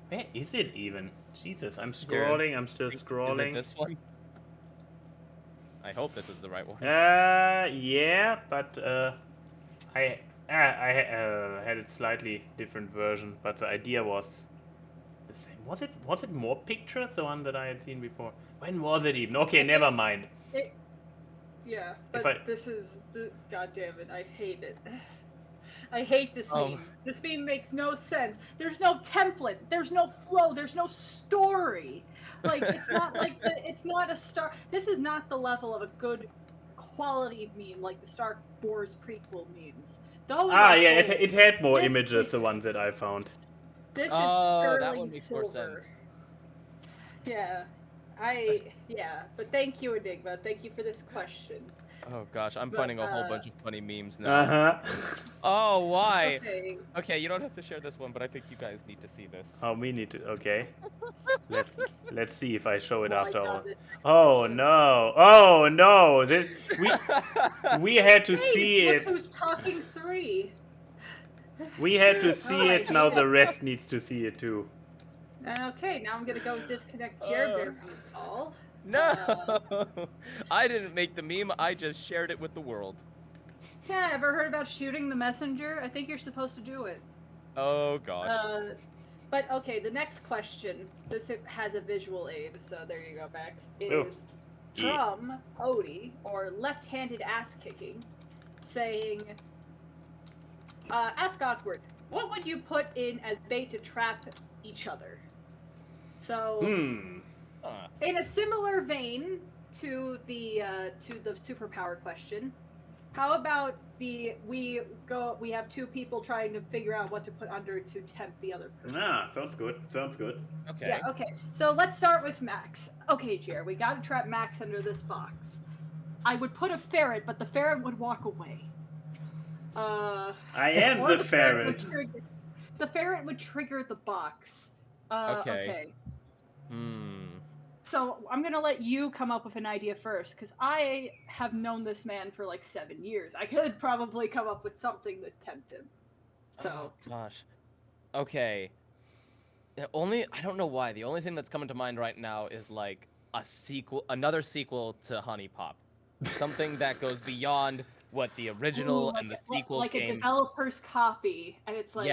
Where is it even? Jesus, I'm scrolling. I'm still Is it scrolling. this one? I hope this is the right one. Yeah, but I had a slightly different version, but the idea was the same. Was it more pictures, the one that I had seen before? When was it even? Okay, never mind. Yeah, but this is God damn it! I hate it. I hate this meme. This meme makes no sense. There's no template. There's no flow. There's no story. Like it's not like it's not a star. This is not the level of a good quality meme like the Star Wars prequel memes. Those yeah, cool. it had more This images. is- The one that I found. This is that sterling one makes more silver. sense. Yeah, but thank you, Enigma. Thank you for this question. Oh gosh, I'm But, finding a whole bunch of funny memes now. Uh-huh. Oh, why? Okay. Okay, you don't have to share this one, but I think you guys need to see this. Oh, we need to. Okay. Let's see if I show it Well, I after all. found it. Oh no! Oh no! This we had to Hey, see look it. who's talking 3. We had to see Oh, I it. Now hate the it. rest needs to see it too. Okay, now I'm gonna go disconnect JerBear from the call. No! I didn't make the meme, I just shared it with the world. Yeah, ever heard about shooting the messenger? I think you're supposed to do it. Oh gosh. But okay, the next question, this has a visual aid, so there you go, Max, Oh. is from Odie, or left-handed ass-kicking, saying, ask Awkward, what would you put in as bait to trap each other? So, in a similar vein to the superpower question, how about we have 2 people trying to figure out what to put under to tempt the other person. Sounds good. Sounds good. Okay. Yeah, okay. So let's start with Max. Okay, Jer, we gotta trap Max under this box. I would put a ferret, but the ferret would walk away. I am or the ferret. The ferret would trigger the box. Okay. So I'm gonna let you come up with an idea first, because I have known this man for like 7 years. I could probably come up with something to tempt him. So. Oh, gosh. Okay. I don't know why. The only thing that's coming to mind right now is like another sequel to Honey Pop. Something that goes beyond what the original and the sequel like game. a developer's copy, and it's like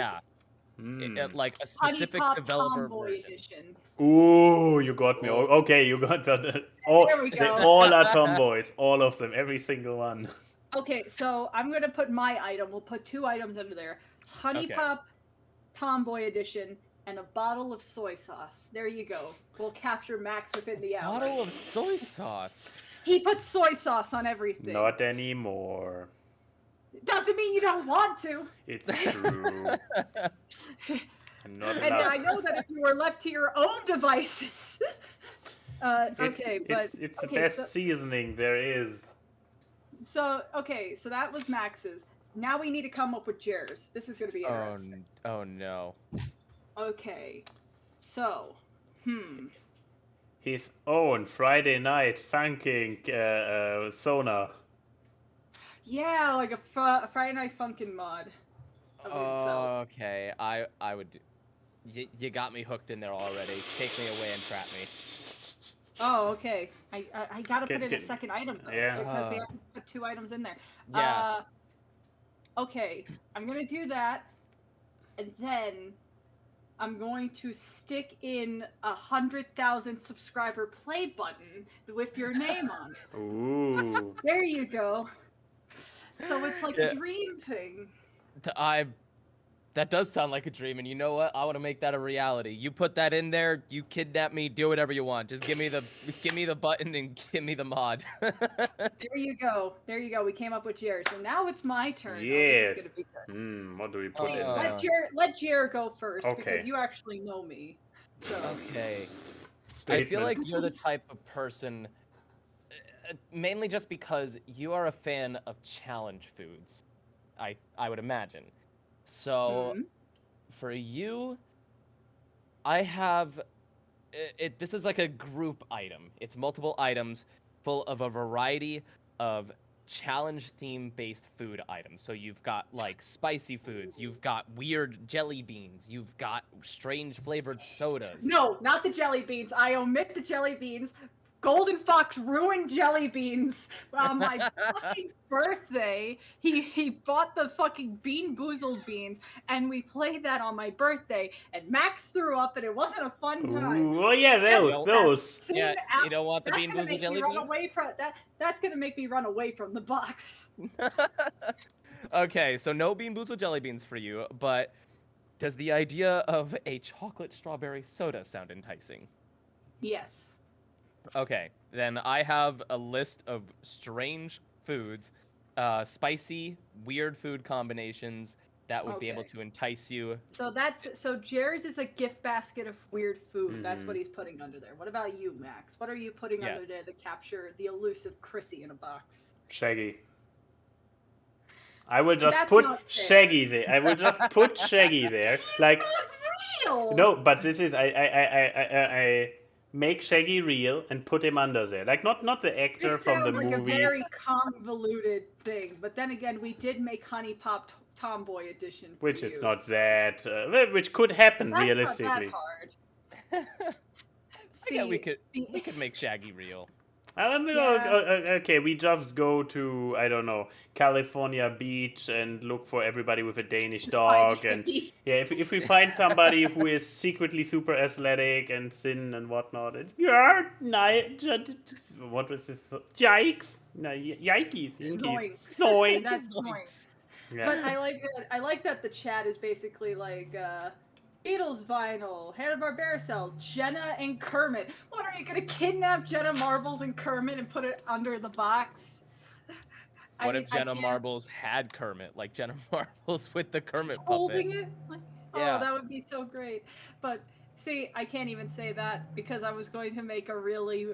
like a Honey specific Pop developer Tomboy version. edition. Ooh, you got me. Okay, you got that. There we They go. all are tomboys. All of them. Every single one. Okay, so I'm gonna put my item. We'll put 2 items under there: Honey Pop Tomboy edition and a bottle of soy sauce. There you go. We'll capture Max within the hour. Bottle of soy sauce. He puts soy sauce on everything. Not anymore. Doesn't mean you don't want to. It's true. I'm not And allowed. I know that if you were left to your own devices. It's the best seasoning there is. So that was Max's. Now we need to come up with Jer's. This is going to be interesting. Oh no. Okay. So, His own Friday night funking Sona. Yeah, like a Friday Night Funkin' mod of himself. Okay, I would do. You got me hooked in there already. Take me away and trap me. Oh, okay. I gotta put in a second item though, Yeah. because we have to put 2 items in there. Yeah. Okay, I'm gonna do that, and then I'm going to stick in 100,000 subscriber play button with your name on it. Ooh. There you go. So it's like a dream thing. That does sound like a dream, and you know what? I want to make that a reality. You put that in there, you kidnap me, do whatever you want. Just give me the button and give me the mod. There you go. There you go. We came up with Jer. So now it's my turn. Yes. Oh, this is gonna be good. What do we put in Oh. there? Let Jer go first Okay. because you actually know me. So Okay. Statement. I feel like you're the type of person, mainly just because you are a fan of challenge foods. I would imagine. So, for you, I have this is like a group item. It's multiple items full of a variety of challenge theme based food items. So you've got like spicy foods, you've got weird jelly beans, you've got strange flavored sodas. No, not the jelly beans. I omit the jelly beans. Golden Fox ruined jelly beans on my fucking birthday. He bought the fucking Bean Boozled beans, and we played that on my birthday. And Max threw up, and it wasn't a fun time. Ooh, oh yeah, those. Yeah, you don't want the Bean Boozled jelly beans? That's gonna make me run away from the box. Okay, so no Bean Boozled jelly beans for you, but does the idea of a chocolate strawberry soda sound enticing? Yes. Okay, then I have a list of strange foods, spicy, weird food combinations that would be able to entice you. So Jer's is a gift basket of weird food. That's what he's putting under there. What about you, Max? What are you putting under there to capture the elusive Chrissy in a box? Shaggy. I will just put Shaggy there. I will just put Shaggy there. Like, real. No, but this is I make Shaggy real and put him under there. Like not the actor this from the sounds like movie. a very convoluted thing. But then again, we did make Honey Pop Tomboy edition, which is not that. Which could happen That's realistically. Not that hard. See, Yeah, we could make Shaggy real. Okay, we just go to, I don't know, California Beach and look for everybody with a Danish dog. And yeah, if we find somebody who is secretly super athletic and thin and whatnot, it's, what was this? Yikes! No, yikes! Zoinks. Zoinks. That's zoinks. Yeah. But I like that the chat is basically like, Beatles vinyl, Hanna-Barbera cell, Jenna and Kermit. What, are you gonna kidnap Jenna Marbles and Kermit and put it under the box? What if Jenna Marbles had Kermit? Like Jenna Marbles with the Kermit holding puppet? it? Like, yeah. Oh, that would be so great. But see, I can't even say that because I was going to make a really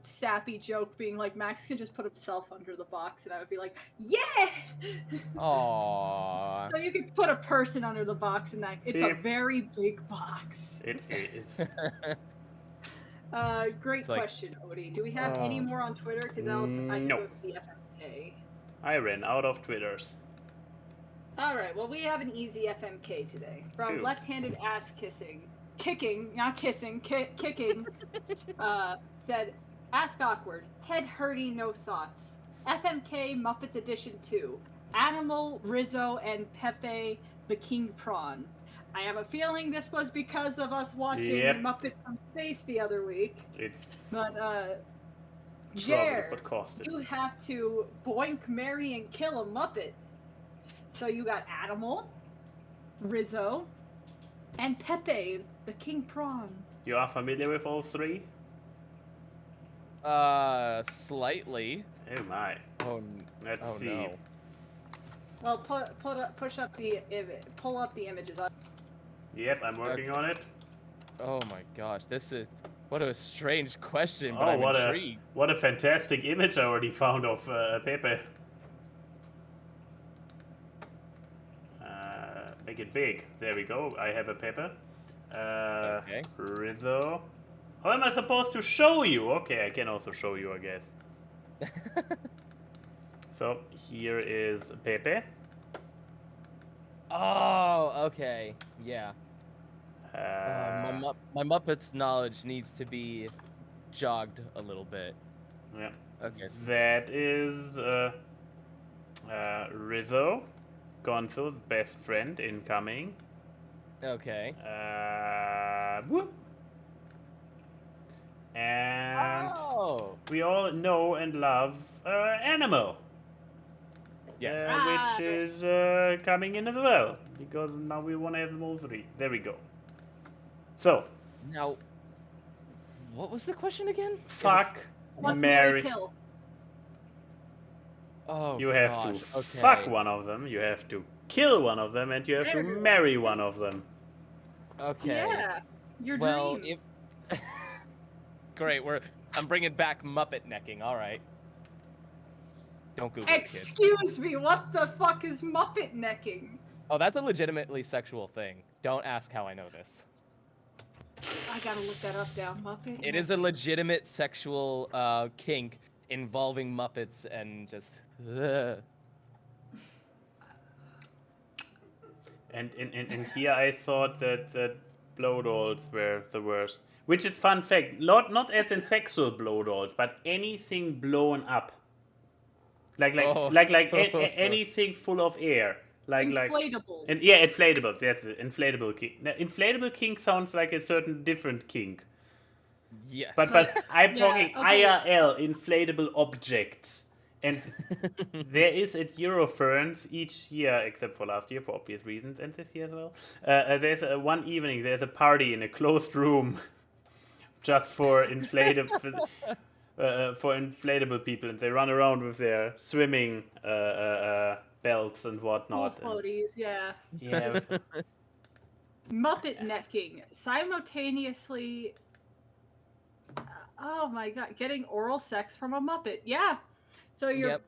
sappy joke being like, Max can just put himself under the box, and I would be like, yeah! Aww. So you could put a person under the box, and that it's a very big box. It is. Great question, Odie. Do we have any more on Twitter? Because else I can go to the FMK. I ran out of Twitters. Alright, well, we have an easy FMK today. From left-handed ass kicking, not kissing, kicking, said, Ask Awkward, head hurty, no thoughts. FMK Muppets Edition 2. Animal, Rizzo, and Pepe the King Prawn. I have a feeling this was because of us watching Muppets from Space the other week. But, Jer, you have to boink, marry, and kill a Muppet. So you got Animal, Rizzo, and Pepe the King Prawn. You are familiar with all three? Slightly. Oh my. Let's see. No. Well, pull up the images. Yep, I'm working on it. Oh my gosh, what a strange question, but I'm intrigued. What a fantastic image I already found of Pepe. Make it big. There we go. I have a Pepe. Okay. Rizzo. How am I supposed to show you? Okay, I can also show you, I guess. So, here is Pepe. Oh, okay. Yeah. My Muppets knowledge needs to be jogged a little bit. Yeah. Okay. That is Rizzo, Gonzo's best friend, incoming. Okay. Whoop. And Oh. we all know and love Animal. Yes. Which is coming in as well, because now we want to have them all three. There we go. So. Now, what was the question again? Fuck, Fuck, marry. kill. Oh, you have gosh. to Okay. fuck one of them, you have to kill one of them, and you have to marry one of them. Okay. Yeah, your well, dream. if great, I'm bringing back Muppet necking. All right. Don't Google it, kid. Excuse me, what the fuck is Muppet necking? Oh, that's a legitimately sexual thing. Don't ask how I know this. I gotta look that up now. Muppet. It is a legitimate sexual kink involving Muppets and just. And here I thought that blow dolls were the worst. Which is fun fact, not as in sexual blow dolls, but anything blown up. Like anything full of air. Inflatables. And yeah, inflatables. That's it. Inflatable kink. Now, inflatable kink sounds like a certain different kink. Yes. But I'm Yeah, talking okay. IRL, inflatable objects. And there is at Euroferns each year, except for last year for obvious reasons, and this year as well. There's one evening, there's a party in a closed room just for inflatable people, and they run around with their swimming belts and whatnot. Pool floaties, yeah. Yeah. Muppet necking. Simultaneously. Oh my god, getting oral sex from a Muppet. Yeah. So you're. Yep.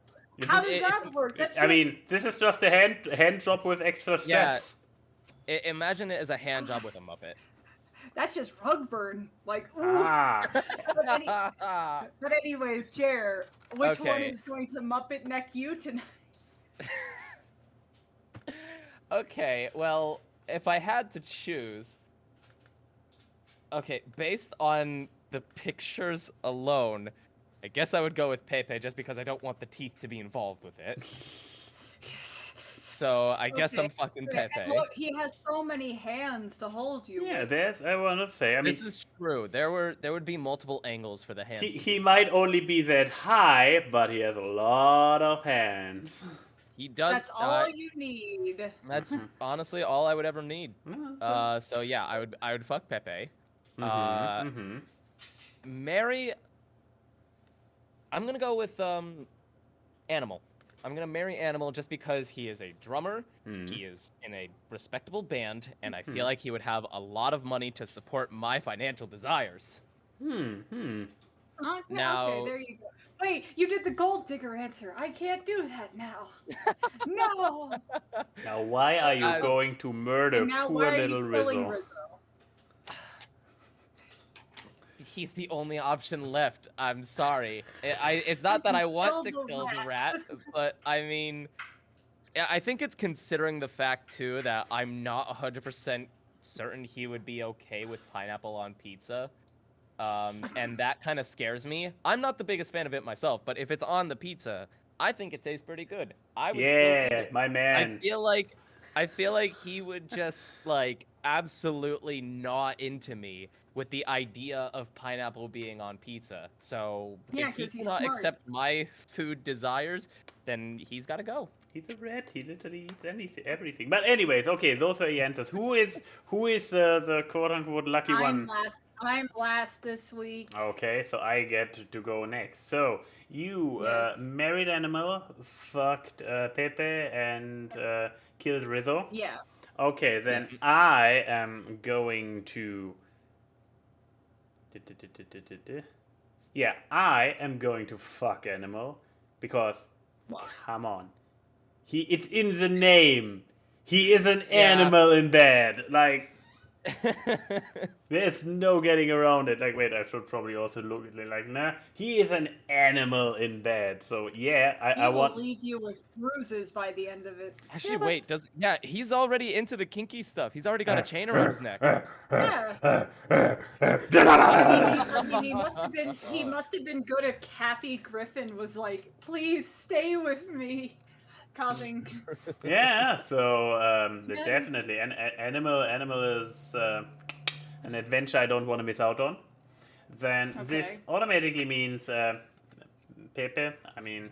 How does that work? I mean, this is just a hand job with extra steps. Yeah. Imagine it as a hand job with a Muppet. That's just rug burn. Like, ooh. Ah. But anyways, Jer, which one Okay. is going to Muppet neck you tonight? Okay, well, if I had to choose. Okay, based on the pictures alone, I guess I would go with Pepe just because I don't want the teeth to be involved with it. So I guess I'm fucking Pepe. And look, he has so many hands to hold you. Yeah, with. that's I want to say. I mean, This is true. There would be multiple angles for the hands. he might only be that high, but he has a lot of hands. He does. That's all you need. That's honestly all I would ever need. So yeah, I would fuck Pepe. Marry. I'm gonna go with Animal. I'm gonna marry Animal just because he is a drummer. He is in a respectable band, and I feel like he would have a lot of money to support my financial desires. Now, okay, there you go. Wait, you did the gold digger answer. I can't do that now. No. Now, why are you going to murder poor little Rizzo? He's the only option left. I'm sorry. It's not that I want to kill the rat, but I mean, I think it's considering the fact too that I'm not 100% certain he would be okay with pineapple on pizza. And that kind of scares me. I'm not the biggest fan of it myself, but if it's on the pizza, I think it tastes pretty good. I would still eat it. My man. I feel like he would just like absolutely not into me with the idea of pineapple being on pizza. So if he cannot accept my food desires, then he's got to go. He's a rat. He literally eats everything. But anyways, okay, those are the answers. Who is the quote unquote lucky one? I'm last this week. Okay, so I get to go next. So you married Animal, fucked Pepe, and killed Rizzo. Yeah. Okay, then I am going to. Yeah, I am going to fuck Animal because, come on, it's in the name. He is an animal in bed. Like, There's no getting around it. Like, wait, I should probably also look at it like, nah, he is an animal in bed. So yeah, He I will want. leave you with bruises by the end of it. Actually, Yeah, but- wait, he's already into the kinky stuff. He's already got a chain around his neck. Yeah. I mean, he must have been good if Kathy Griffin was like, "Please stay with me," causing. Yeah, so Yeah. definitely, an animal is an adventure I don't want to miss out on. Then this Okay. automatically means Pepe. I mean,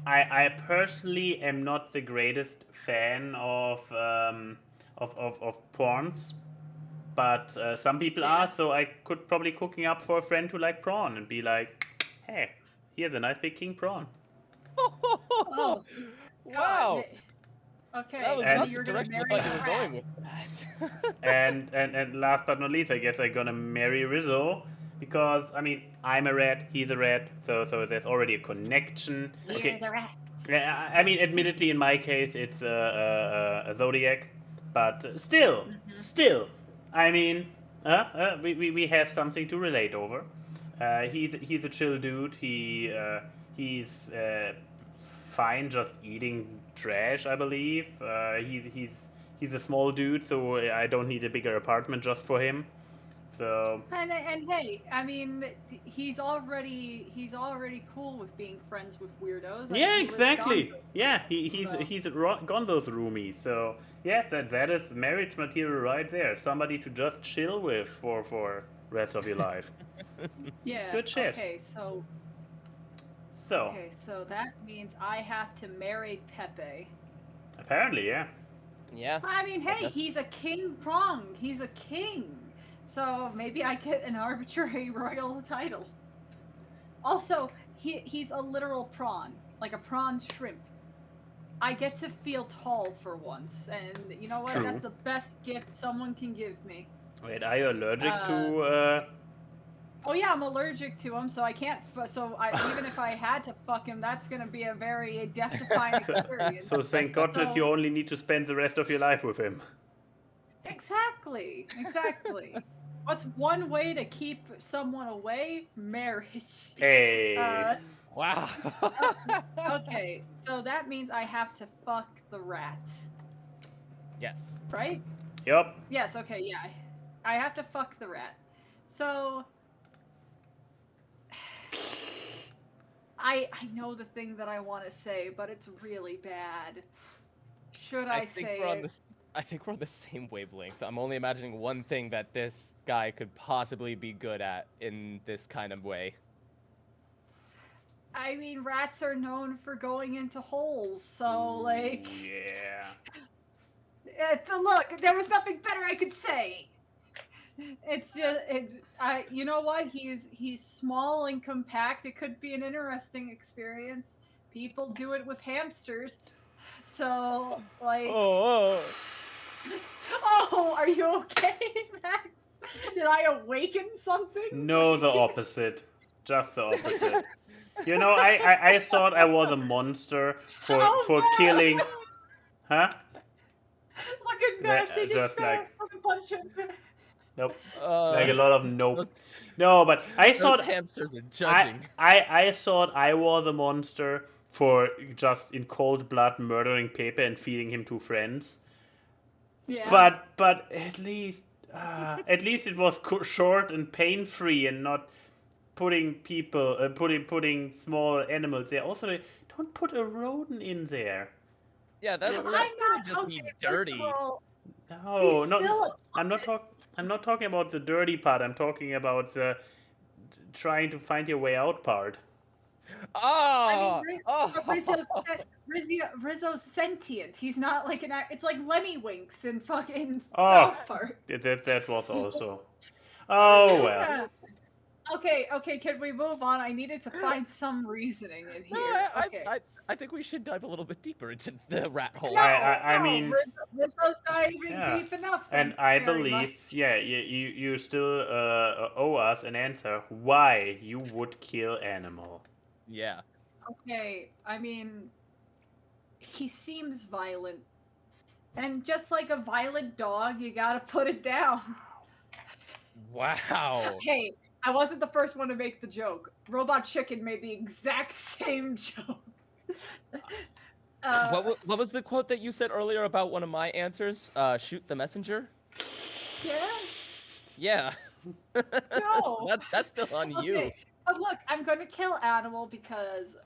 I personally am not the greatest fan of prawns, but some people Yeah. are. So I could probably cooking up for a friend who like prawn and be like, hey, here's a nice big king prawn. Oh, Wow. God. Okay. That was And- not you're the gonna direction I marry thought you were Brad. going with that. And last but not least, I guess I'm gonna marry Rizzo because I mean I'm a rat, he's a rat, so there's already a connection. Here's a rat. Yeah, I mean, admittedly, in my case, it's a zodiac, but still, I mean, we have something to relate over. He's a chill dude. He's fine just eating trash, I believe. He's a small dude, so I don't need a bigger apartment just for him. So And hey, I mean, he's already cool with being friends with weirdos. I yeah, mean, he lives exactly. Gonzo. Yeah, he's Gonzo's roomie. So yeah, that is marriage material right there. Somebody to just chill with for rest of your life. Yeah. Good shit. Okay, so So that means I have to marry Pepe. apparently, yeah. Yeah. I mean, hey, guess- he's a king prong. He's a king. So maybe I get an arbitrary royal title. Also, he's a literal prawn, like a prawn shrimp. I get to feel tall for once, and you know what? True. That's the best gift someone can give me. Wait, are you allergic to? Oh yeah, I'm allergic to him, so I can't. Even if I had to fuck him, that's gonna be a very death-defying experience. So thank goodness So- you only need to spend the rest of your life with him. Exactly. What's one way to keep someone away? Marriage. Hey. Wow. Okay, so that means I have to fuck the rat, Yes. right? Yup. Yes, okay, yeah. I have to fuck the rat. So I know the thing that I want to say, but it's really bad. Should I think say we're on it? this. I think we're on the same wavelength. I'm only imagining one thing that this guy could possibly be good at in this kind of way. I mean, rats are known for going into holes, so like, Yeah. look, there was nothing better I could say. It's just, you know what? He's small and compact. It could be an interesting experience. People do it with hamsters, so like. Oh. Oh, are you okay, Max? Did I awaken something? No, the opposite. Just the opposite. You know, I thought I was a monster for Oh, for no! killing. Huh? Look at Max. They Just just like- fucking punch him. Nope. Like a lot of nope. those- No, but I Those thought hamsters are judging. I thought I was a monster for just in cold blood murdering Pepe and feeding him to friends. Yeah. But at least it was short and pain free and not putting people putting small animals there. Also, don't put a rodent in there. Yeah, that's I'm gonna not just be okay, first dirty. of all, No, he's not. still a I'm not talking about the dirty part. I'm talking about the trying to find your way out part. Oh. Rizzo's sentient. He's not like it's like Lemmy Winks in fucking Oh. South Park. That was also. Oh well. Yeah. Okay, can we move on? I needed to find some reasoning in No, here. Okay. I think we should dive a little bit deeper into the rat hole. No, I no, mean- Rizzo's diving Yeah. deep enough. And thank I you very believe, much. yeah, you still owe us an answer why you would kill animal. Yeah. Okay, I mean, he seems violent. And just like a violent dog, you gotta put it down. Wow. Hey, I wasn't the first one to make the joke. Robot Chicken made the exact same joke. What was the quote that you said earlier about one of my answers? Shoot the messenger? Yeah? Yeah. No. That's still on you. Okay, but look, I'm gonna kill Animal because,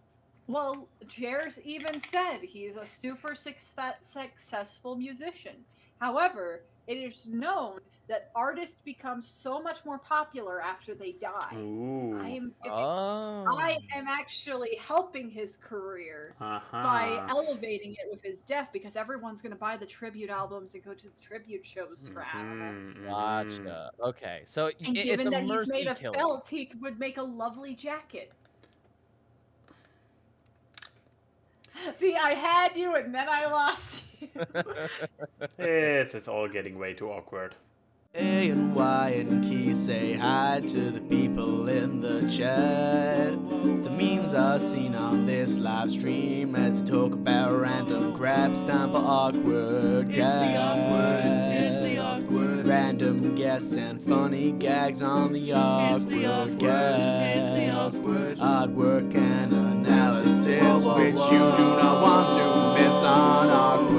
well, Jer's even said he's a super successful musician. However, it is known that artists become so much more popular after they die. Ooh. I am actually helping his career by elevating it with his death because everyone's going to buy the tribute albums and go to the tribute shows for Animal. Gotcha. Okay, so And it's given a that he's mercy made of killing. felt, he would make a lovely jacket. See, I had you and then I lost you. It's all getting way too awkward. A and Y and Key say hi to the people in the chat. The memes are seen on this live stream as they talk about random grabs. Time for awkward guests. It's the awkward. Random guests and funny gags on the awkward guests. Artwork and analysis, which you do not want to miss on awkward.